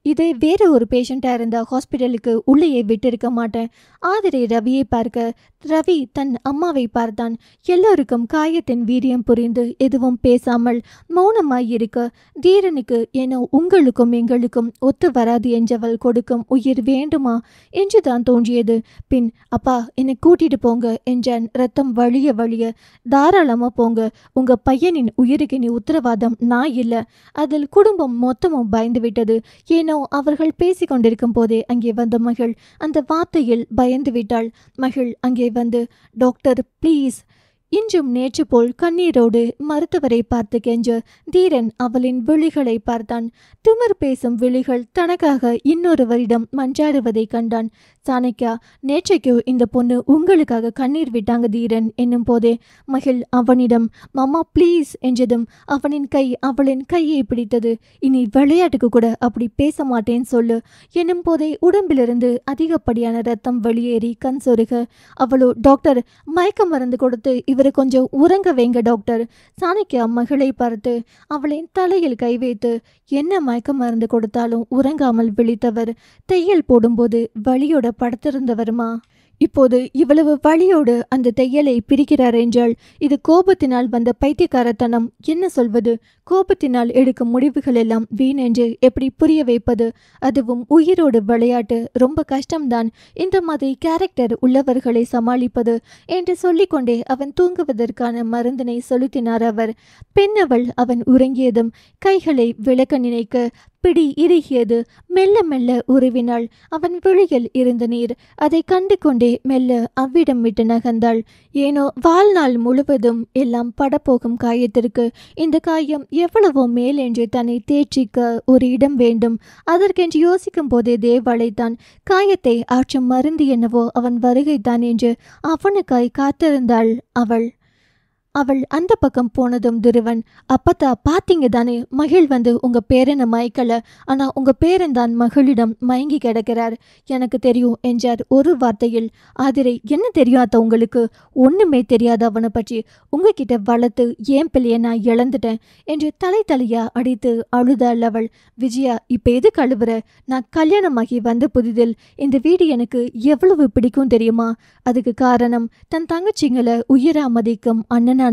இதே வேற ஒரு பேஷண்டா இருந்தா ஹாஸ்பிட்டலுக்கு உள்ளேயே விட்டிருக்க மாட்டேன். ஆதிரை ரவியை பார்க்க, ரவி தன் அம்மாவை பார்த்தான். எல்லோருக்கும் காயத்தின் வீரியம் புரிந்து எதுவும் பேசாமல் மௌனமாய் இருக்க, தீரனுக்கு ஏனோ உங்களுக்கும் எங்களுக்கும் ஒத்து வராது என்றவள் கொடுக்கும் உயிர் வேண்டுமா என்றுதான் தோன்றியது. பின், அப்பா என்னை கூட்டிட்டு போங்க என்றான் ரத்தம் வழிய வழிய. தாராளமா போங்க, உங்க பையனின் உயிருக்கு நீ உத்தரவாதம் நான் இல்லை. அதில் குடும்பம் மொத்தமும் பயந்து விட்டது. ஏனோ அவர்கள் பேசிக்கொண்டிருக்கும் போதே அங்கே வந்த மகள் அந்த வார்த்தையில் பயந்து விட்டாள். மகள் அங்கே வந்து, டாக்டர் ப்ளீஸ், இன்றும் நேற்று போல் கண்ணீரோடு மருத்துவரை பார்த்து கெஞ்ச தீரன் அவளின் விழிகளை பார்த்தான். திமிர் பேசும் விழிகள் தனக்காக இன்னொருவரிடம் மன்றாடுவதை கண்டான். சாணக்கியா, நேற்றைக்கு இந்த பொண்ணு உங்களுக்காக கண்ணீர் விட்டாங்க தீரன் என்னும் போதே மகிழ் அவனிடம் மாமா ப்ளீஸ் என்றதும் அவனின் கை அவளின் கையை பிடித்தது. இனி விளையாட்டுக்கு கூட அப்படி பேச மாட்டேன் சொல்லு என்னும் போதே உடம்பிலிருந்து அதிகப்படியான ரத்தம் வெளியேறி கண் சொருக அவளோ டாக்டர் மயக்க மருந்து கொடுத்து இவரை கொஞ்சம் உறங்க வைங்க டாக்டர். சாணக்கியா மகளை பார்த்து அவளின் தலையில் கை வைத்து என்ன மயக்க மருந்து கொடுத்தாலும் உறங்காமல் விழித்தவர் தையல் போடும்போது வலியோட படுத்திருந்தவருமா இப்போது இவ்வளவு வலியோடு அந்த தையலை பிரிக்கிறார் என்றால் இது கோபத்தினால் வந்த பைத்தியக்காரத்தனம். என்ன சொல்வது? கோபத்தினால் எடுக்கும் முடிவுகள் எல்லாம் வீண் என்று எப்படி புரிய வைப்பது? அதுவும் உயிரோடு விளையாட்டு ரொம்ப கஷ்டம்தான். இந்த மாதிரி கேரக்டர் உள்ளவர்களை சமாளிப்பது என்று சொல்லிக்கொண்டே அவன் தூங்குவதற்கான மருந்தினை செலுத்தினார் அவர். பெண்ணவள் அவன் உறங்கியதும் கைகளை விளக்க நினைக்க பிடி இறுகியது. மெல்ல மெல்ல உருவினாள். அவன் விழியில் இருந்த நீர் அதை கண்டு கொண்டே மெல்ல அவ்விடம் விட்டு நகர்ந்தாள். ஏனோ வாழ்நாள் முழுவதும் எல்லாம் படப்போகும் காயத்திற்கு இந்த காயம் எவ்வளவோ மேல் என்று தன்னை தேற்றிக்க ஒரு இடம் வேண்டும். அதற்கென்று யோசிக்கும் போதே தேவளைத்தான். காயத்தை ஆற்றும் மருந்து என்னவோ அவன் வருகைத்தான் என்று அவனுக்காய் காத்திருந்தாள் அவள். அந்த பக்கம் போனதும் துருவன், அப்பத்தா பாத்தீங்க தானே, மகிழ் வந்து உங்க பேரனை மயக்கல, ஆனா உங்க பேரன் தான் மகளிடம் மயங்கி கிடக்கிறார். எனக்கு தெரியும் என்றார் ஒரு வார்த்தையில். ஆதிரை, என்ன தெரியும் அத்த உங்களுக்கு? ஒண்ணுமே தெரியாது அவனை பற்றி. உங்ககிட்ட வளர்த்து ஏன் பிள்ளைய நான் இழந்துட்டேன் என்று தலையா அடித்து அழுதாள் அவள். விஜயா, இப்ப எது கழுவுற? நான் கல்யாணமாகி வந்த புதிதில் இந்த வீடு எனக்கு எவ்வளவு பிடிக்கும் தெரியுமா? அதுக்கு காரணம் தன் தங்கச்சிங்களை உயிரா மதிக்கும் அண்ணனான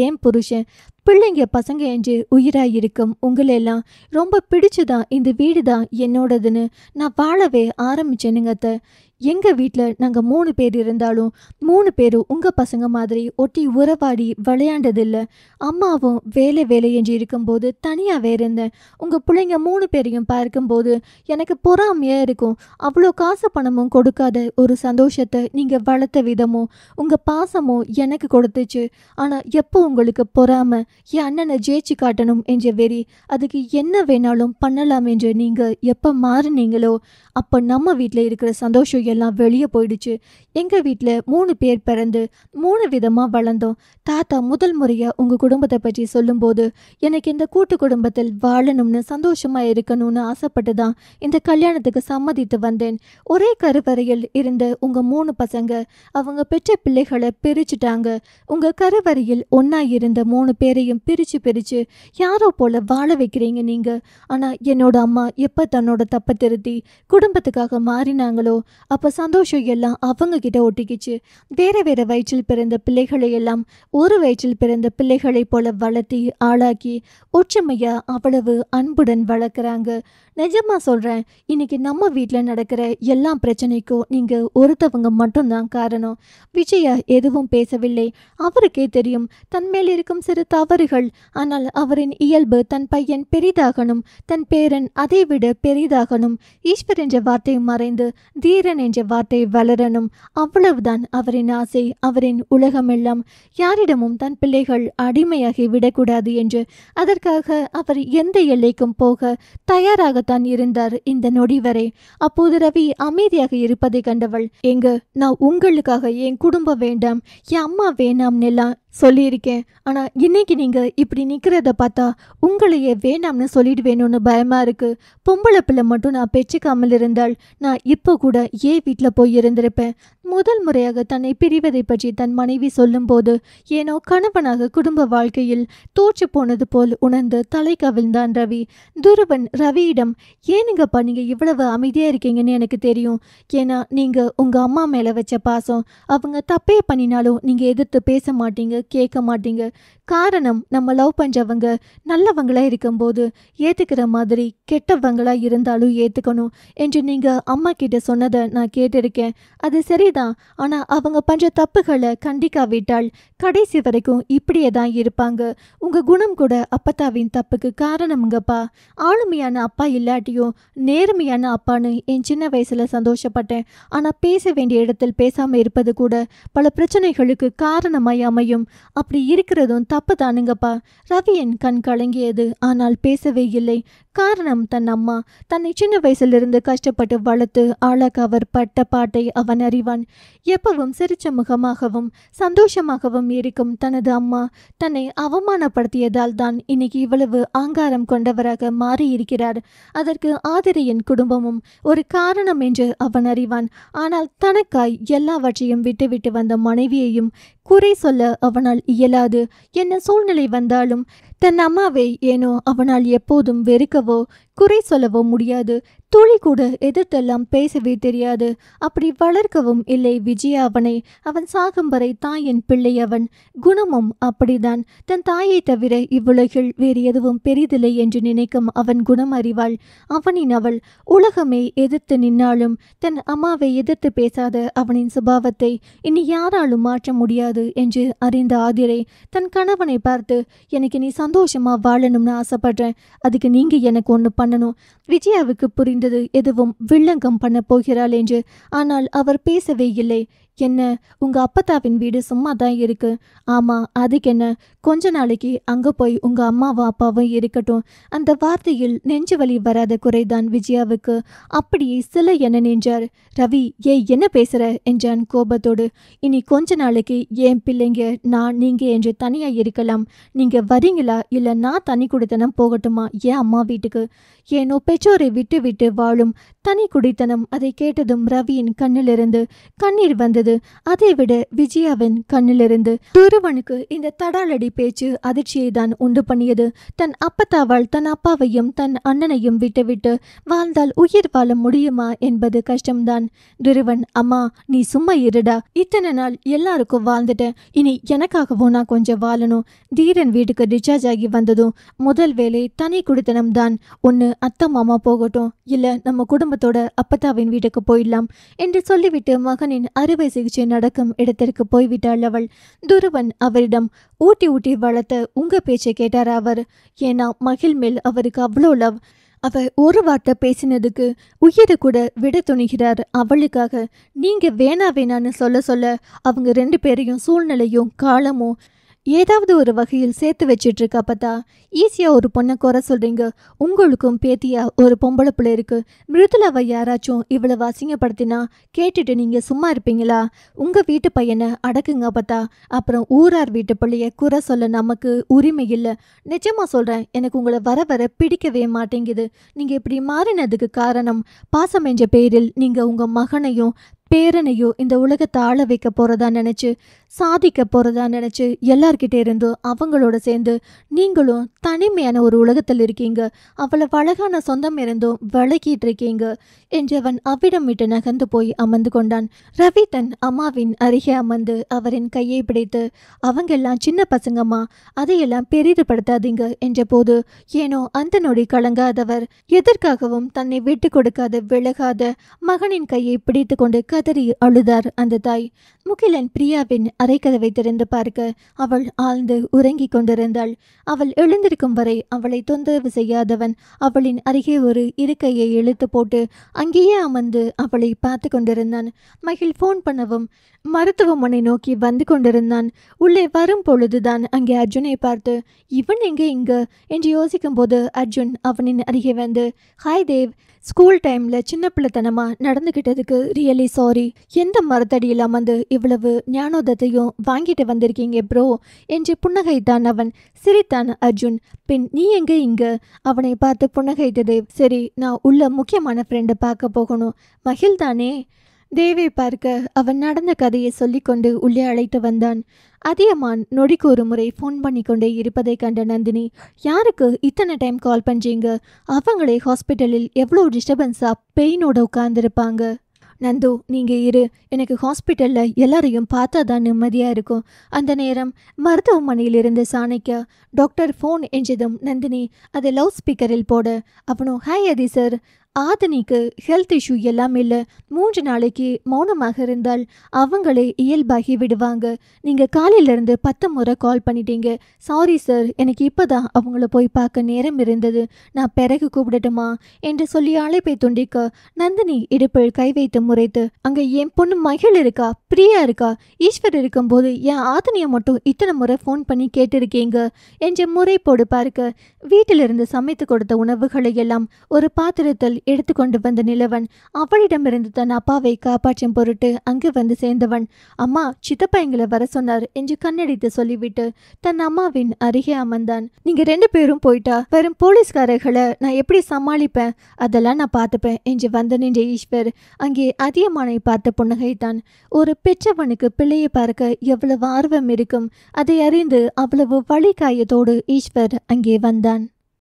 ஏன் புருஷன். பிள்ளைங்க பசங்க என்று உயிராயிருக்கும் உங்களெல்லாம் ரொம்ப பிடிச்சுதான் இந்த வீடு தான் என்னோடதுன்னு நான் வாழவே ஆரம்பிச்சேனுங்க அத்தை. எங்கள் வீட்டில் நாங்கள் 3 பேர் இருந்தாலும் 3 பேரும் உங்கள் பசங்க மாதிரி ஒட்டி உறவாடி விளையாண்டதில்லை. அம்மாவும் வேலை என்று இருக்கும்போது தனியாகவே இருந்தேன். உங்கள் பிள்ளைங்க 3 பேரையும் பார்க்கும்போது எனக்கு பொறாமையாக இருக்கும். அவ்வளோ காசு பணமும் கொடுக்காத ஒரு சந்தோஷத்தை நீங்கள் வளர்த்த விதமும் உங்கள் பாசமும் எனக்கு கொடுத்துச்சு. ஆனால் எப்போ உங்களுக்கு பொறாமை, என் அண்ணனை ஜெயிச்சு காட்டணும் என்ற வெறி, அதுக்கு என்ன வேணாலும் பண்ணலாம் என்று நீங்கள் எப்போ மாறினீங்களோ அப்போ நம்ம வீட்டில் இருக்கிற சந்தோஷம் எல்லாம் வெளியே போயிடுச்சு. எங்கள் வீட்டில் 3 பேர் பிறந்து 3 விதமாக வளர்ந்தோம். தாத்தா முதல் முறையாக உங்கள் குடும்பத்தை பற்றி சொல்லும்போது எனக்கு இந்த கூட்டு குடும்பத்தில் வாழணும்னு சந்தோஷமாக இருக்கணும்னு ஆசைப்பட்டு தான் இந்த கல்யாணத்துக்கு சம்மதித்து வந்தேன். ஒரே கருவறையில் இருந்த உங்கள் 3 பசங்க அவங்க பெற்ற பிள்ளைகளை பிரிச்சுட்டாங்க. உங்கள் கருவறையில் ஒன்றா இருந்த 3 பேரையும் பிரித்து யாரோ போல வாழ வைக்கிறீங்க நீங்கள். ஆனால் என்னோட அம்மா எப்போ தன்னோட தப்பை திருத்தி குடும்பத்துக்காக மாறினாங்களோ அப்போ சந்தோஷம் எல்லாம் அவங்க கிட்ட ஒட்டிக்கிச்சு. வேற வயிற்றில் பிறந்த பிள்ளைகளை எல்லாம் ஒரு வயிற்றில் பிறந்த பிள்ளைகளை போல வளர்த்தி ஆளாக்கி ஒற்றுமையா அவ்வளவு அன்புடன் வளர்க்குறாங்க. நிஜமா சொல்கிறேன், இன்னைக்கு நம்ம வீட்டில் நடக்கிற எல்லா பிரச்சனைக்கும் நீங்கள் ஒருத்தவங்க மட்டும்தான் காரணம். விஜயா எதுவும் பேசவில்லை. அவருக்கே தெரியும் தன் மேல் இருக்கும் சிறு தவறுகள். ஆனால் அவரின் இயல்பு தன் பையன் பெரிதாகணும், தன் பேரன் அதை விட பெரிதாகணும். ஈஸ்வர் என்ற வார்த்தை மறைந்து தீரன் என்ற வார்த்தை வளரணும். அவ்வளவுதான் அவரின் ஆசை. அவரின் உலகமெல்லாம் யாரிடமும் தன் பிள்ளைகள் அடிமையாகி விடக்கூடாது என்று. அதற்காக அவர் எந்த எல்லைக்கும் போக தயாராகத்தான் இருந்தார் இந்த நொடி வரை. அப்போது ரவி அமைதியாக இருப்பதை கண்டவள், எங்க நான் உங்களுக்காக என் குடும்பம் வேண்டாம், என் அம்மா வேணாம்னெல்லாம் சொல்லியிருக்கேன். ஆனால் இன்னைக்கு நீங்கள் இப்படி நிற்கிறத பார்த்தா உங்களையே வேணாம்னு சொல்லிடுவேணும்னு பயமாக இருக்குது. பொம்பளை பிள்ளை மட்டும் நான் பெற்றுக்காமல் இருந்தால் நான் இப்போ கூட ஏன் வீட்டில் போய் இருந்திருப்பேன். முதல் முறையாக தன்னை பிரிவதை பற்றி தன் மனைவி சொல்லும்போது ஏனோ கணவனாக குடும்ப வாழ்க்கையில் தோற்று போனது போல் உணர்ந்து தலை கவிழ்ந்தான் ரவி. துருவன் ரவியிடம், ஏனுங்கப்பா நீங்கள் இவ்வளவு அமைதியாக இருக்கீங்கன்னு எனக்கு தெரியும். ஏன்னா நீங்கள் உங்கள் அம்மா மேலே வச்ச பாசம். அவங்க தப்பே பண்ணினாலும் நீங்கள் எதிர்த்து பேச மாட்டீங்க, கேட்க மாட்டீங்க. காரணம் நம்ம லவ் பண்றவங்க நல்லவங்களா இருக்கும்போது ஏத்துக்கிற மாதிரி கெட்டவங்களா இருந்தாலும் ஏத்துக்கணும் என்று நீங்க அம்மா கிட்ட சொன்னதை நான் கேட்டிருக்கேன். அது சரிதான். ஆனா அவங்க பண்ற தப்புகளை கண்டிக்காவிட்டால் கடைசி வரைக்கும் இப்படியே தான் இருப்பாங்க. உங்க குணம் கூட அப்பத்தாவின் தப்புக்கு காரணம்ங்கப்பா. ஆளுமையான அப்பா இல்லாட்டியும் நேர்மையான அப்பான்னு என் சின்ன வயசுல சந்தோஷப்பட்டேன். ஆனா பேச வேண்டிய இடத்தில் பேசாம இருப்பது கூட பல பிரச்சனைகளுக்கு காரணமாய் அமையும். அப்படி இருக்கிறதும் தப்பு தானுங்கப்பா. ரவியின் கண் கலங்கியது. ஆனால் பேசவே இல்லை. காரணம் தன் அம்மா. தன்னை சின்ன வயசிலிருந்து கஷ்டப்பட்டு வளர்த்து ஆளாக்க அவர் பட்ட பாட்டை அவன் அறிவான். எப்பவும் சிரிச்ச முகமாகவும் சந்தோஷமாகவும் இருக்கும் தனது அம்மா தன்னை அவமானப்படுத்தியதால் தான் இன்னைக்கு இவ்வளவு ஆங்காரம் கொண்டவராக மாறியிருக்கிறார். அதற்கு ஆதிரையின் குடும்பமும் ஒரு காரணம் என்று அவன் அறிவான். ஆனால் தனக்காய் எல்லாவற்றையும் விட்டுவிட்டு வந்த மனைவியையும் குறை சொல்ல அவனால் இயலாது. என்ன சூழ்நிலை வந்தாலும் தன் அம்மாவை ஏனோ அவனால் எப்போதும் வெறுக்கவோ குறை சொல்லவோ முடியாது. துளி கூட எதிர்த்தெல்லாம் பேசவே தெரியாது. அப்படி வளர்க்கவும் இல்லை விஜயா அவனை. அவன் சாகும் வரை தாயின் பிள்ளை அவன். குணமும் அப்படிதான். தன் தாயை தவிர இவ்வுலகில் வேறு எதுவும் பெரிதில்லை என்று நினைக்கும் அவன் குணம் அறிவாள். அவனின் அவள். உலகமே எதிர்த்து நின்னாலும் தன் அம்மாவை எதிர்த்து பேசாத அவனின் சுபாவத்தை இனி யாராலும் மாற்ற முடியாது என்று அறிந்த ஆதிரை தன் கணவனை பார்த்து, எனக்கு நீ சந்தோஷமா வாழணும்னு ஆசைப்படுறேன். அதுக்கு நீங்க எனக்கு ஒன்று பண்ணணும். விஜயாவுக்கு புரிந்தது எதுவும் வில்லங்கம் பண்ண போகிறாள் என்று. ஆனால் அவர் பேசவே இல்லை. என்ன, உங்க அப்பத்தாவின் வீடு சும்மா தான் இருக்கு. ஆமா, அதுக்கு என்ன, கொஞ்ச நாளைக்கு அங்க போய் உங்க அம்மாவும் அப்பாவும் இருக்கட்டும். அந்த வார்த்தையில் நெஞ்சு வலி வராத குறைதான் விஜயாவுக்கு. அப்படியே சில என நின்றார். ரவி, ஏய் என்ன பேசுற என்றான் கோபத்தோடு. இனி கொஞ்ச நாளைக்கு என் பிள்ளைங்க நான் நீங்க என்று தனியா இருக்கலாம். நீங்க வரீங்களா இல்ல நான் தனி குடித்தனம் போகட்டுமா ஏன் அம்மா வீட்டுக்கு? ஏனோ பெற்றோரை விட்டு விட்டு வாழும் தனி குடித்தனம். அதை கேட்டதும் ரவியின் கண்ணிலிருந்து கண்ணீர் வந்தது. அதைவிட விஜயாவின் கண்ணிலிருந்து. துருவனுக்கு இந்த தடாலடி பேச்சு அதிர்ச்சியை தான் உண்டு பண்ணியது. தன் அப்பத்தாவால் தன் அப்பாவையும் தன் அண்ணனையும் விட்டுவிட்டு வாழ்ந்தால் உயிர் வாழ முடியுமா என்பது கஷ்டம்தான். துருவன், அம்மா நீ சும்மா இருடா. இத்தனை நாள் எல்லாருக்கும் வாழ்ந்துட்டேன். இனி எனக்காகவும் நான் கொஞ்சம் வாழணும். தீரன் வீட்டுக்கு டிஸ்சார்ஜ் ஆகி வந்ததும் முதல் வேலை தனி குடித்தனம் தான். ஒன்று அத்தை மாமா போகட்டும், இல்ல நம்ம குடும்பத்தோட அப்பத்தாவின் வீட்டுக்கு போயிடலாம் என்று சொல்லிவிட்டு மகனின் அறுவை சிகிச்சை நடக்கும் இடத்திற்கு போய்விட்டாள் அவள். துருவன் அவரிடம் ஊட்டி ஊட்டி வளர்த்த உங்க பேச்சை கேட்டார் அவர். ஏன்னா மகிழ் மேல் அவருக்கு அவ்வளோ லவ். அவ ஒரு வார்த்தை பேசினதுக்கு உயிரை கூட விட துணிகிறார் அவளுக்காக. நீங்க வேணா வேணான்னு சொல்ல சொல்ல அவங்க ரெண்டு பேரையும் சூழ்நிலையும் காலமும் ஏதாவது ஒரு வகையில் சேர்த்து வச்சிட்டு இருக்கா. பார்த்தா ஈஸியா ஒரு பொண்ணை குறை சொல்றீங்க. உங்களுக்கும் பேத்தியா ஒரு பொம்பளை பிள்ளை இருக்கு. மிருதுலாவை யாராச்சும் இவ்வளவு அசிங்கப்படுத்தினா கேட்டுட்டு நீங்க சும்மா இருப்பீங்களா? உங்க வீட்டு பையனை அடக்குங்க பார்த்தா. அப்புறம் ஊரார் வீட்டு பிள்ளைய குறை சொல்ல நமக்கு உரிமை இல்லை. நிஜமா சொல்றேன், எனக்கு உங்களை வர வர பிடிக்கவே மாட்டேங்குது. நீங்க இப்படி மாறினதுக்கு காரணம் பாசம் என்ற பெயரில் நீங்க உங்க மகனையும் பேரனையோ இந்த உலகத்தை ஆள வைக்க போறதா நினைச்சு சாதிக்க போறதா நினைச்சு எல்லார்கிட்ட இருந்தும் அவங்களோட சேர்ந்து நீங்களும் தனிமையான ஒரு உலகத்தில் இருக்கீங்க. அவ்வளவு அழகான சொந்தம் இருந்தும் விளக்கிட்டு இருக்கீங்க என்றவன் அவ்விடம் விட்டு நகர்ந்து போய் அமர்ந்து கொண்டான். ரவி தன் அம்மாவின் அருகே அமர்ந்து அவரின் கையை பிடித்து, அவங்க எல்லாம் சின்ன பசங்கம்மா, அதையெல்லாம் பெரிதுபடுத்தாதீங்க என்ற போது ஏனோ அந்த நொடி கலங்காதவர், எதற்காகவும் தன்னை விட்டு கொடுக்காத விலகாத மகனின் கையை பிடித்து கொண்டு கதறி அழுதார் அந்த தாய். முகிலன் பிரியாவின் அரைக்கதவை திறந்து பார்க்க அவள் ஆழ்ந்து உறங்கிக் கொண்டிருந்தாள். அவள் எழுந்திருக்கும் வரை அவளை தொந்தரவு செய்யாதவன் அவளின் அருகே ஒரு இருக்கையை இழுத்து போட்டு அங்கேயே அமர்ந்து அவளை பார்த்து கொண்டிருந்தான். மகிழ் போன் பண்ணவும் மருத்துவமனை நோக்கி வந்து கொண்டிருந்தான். உள்ளே வரும் பொழுதுதான் அங்கே அர்ஜுனை பார்த்து, இவன் எங்கே இங்க என்று யோசிக்கும் போது அர்ஜுன் அவனின் அருகே வந்து, ஹாய் தேவ், ஸ்கூல் டைம்ல சின்ன பிள்ளைத்தனமா நடந்துகிட்டதுக்கு ரியலி சாரி. எந்த மரத்தடியில் அமர்ந்து இவ்வளவு ஞானோதத்தையும் வாங்கிட்டு வந்திருக்கீங்க ப்ரோ என்று புன்னகைத்தான் அவன். சிரித்தான் அர்ஜுன். பின் நீ எங்க இங்க? அவனை பார்த்து புன்னகைத்த தேவ். சரி, நான் உள்ள முக்கியமான ஃப்ரெண்டை பார்க்க போகணும். மகிழ் தானே? தேவை பார்க்க அவன் நடந்த கதையை சொல்லிக்கொண்டு உள்ளே அழைத்து வந்தான். அதியமான் நொடிக்கு ஒரு முறை ஃபோன் பண்ணி கொண்டே இருப்பதை கண்ட நந்தினி, யாருக்கு இத்தனை டைம் கால் பண்ணுறீங்க? அவங்களே ஹாஸ்பிட்டலில் எவ்வளோ டிஸ்டர்பன்ஸாக பெயினோட உட்கார்ந்துருப்பாங்க. நந்து நீங்க இரு, எனக்கு ஹாஸ்பிட்டல்ல எல்லாரையும் பார்த்தா தான் நிம்மதியா இருக்கும். அந்த நேரம் மருத்துவமனையில் இருந்த சாணக்கியா டாக்டர் ஃபோன் என்றதும் நந்தினி அதை லவுட் ஸ்பீக்கரில் போட அவனும் ஹாய் அதி சார், ஆதினிக்கு ஹெல்த் இஷ்யூ எல்லாம் இல்லை, 3 நாளைக்கு மௌனமாக இருந்தால் அவங்களே இயல்பாகி விடுவாங்க. நீங்கள் காலையிலேருந்து 10 முறை கால் பண்ணிட்டீங்க. சாரி சார், எனக்கு இப்போதான் அவங்கள போய் பார்க்க நேரம் இருந்தது, நான் பிறகு கூப்பிடட்டுமா என்று சொல்லி அழைப்பை துண்டிக்க நந்தினி இடுப்பில் கை வைத்து முறைத்து, அங்கே என் பொண்ணு மகள் இருக்கா, பிரியா இருக்கா, ஈஸ்வர் இருக்கும்போது என் ஆதினியை மட்டும் இத்தனை முறை ஃபோன் பண்ணி கேட்டிருக்கீங்க என்று முறைப்போடு பார்க்க வீட்டிலிருந்து சமைத்து கொடுத்த உணவுகளை எல்லாம் ஒரு பாத்திரத்தில் எடுத்துக்கொண்டு வந்த நிலவன் அவளிடமிருந்து தன் அப்பாவை காப்பாற்றும் பொருட்டு அங்கு வந்து சேர்ந்தவன். அம்மா, சித்தப்பா எங்களை வர சொன்னார் என்று கண்ணடித்து சொல்லிவிட்டு தன் அம்மாவின் அருகே அமர்ந்தான். நீங்க 2 பேரும் போயிட்டா வெறும் போலீஸ்காரர்களை நான் எப்படி சமாளிப்பேன், அதெல்லாம் நான் பார்த்துப்பேன் என்று வந்து நின்ற ஈஸ்வர் அங்கே அதியமானை பார்த்து புன்னகைத்தான். ஒரு பெற்றவனுக்கு பிள்ளையை பார்க்க எவ்வளவு ஆர்வம் இருக்கும், அதை அறிந்து அவ்வளவு வழிகாயத்தோடு ஈஸ்வர் அங்கே வந்தான்.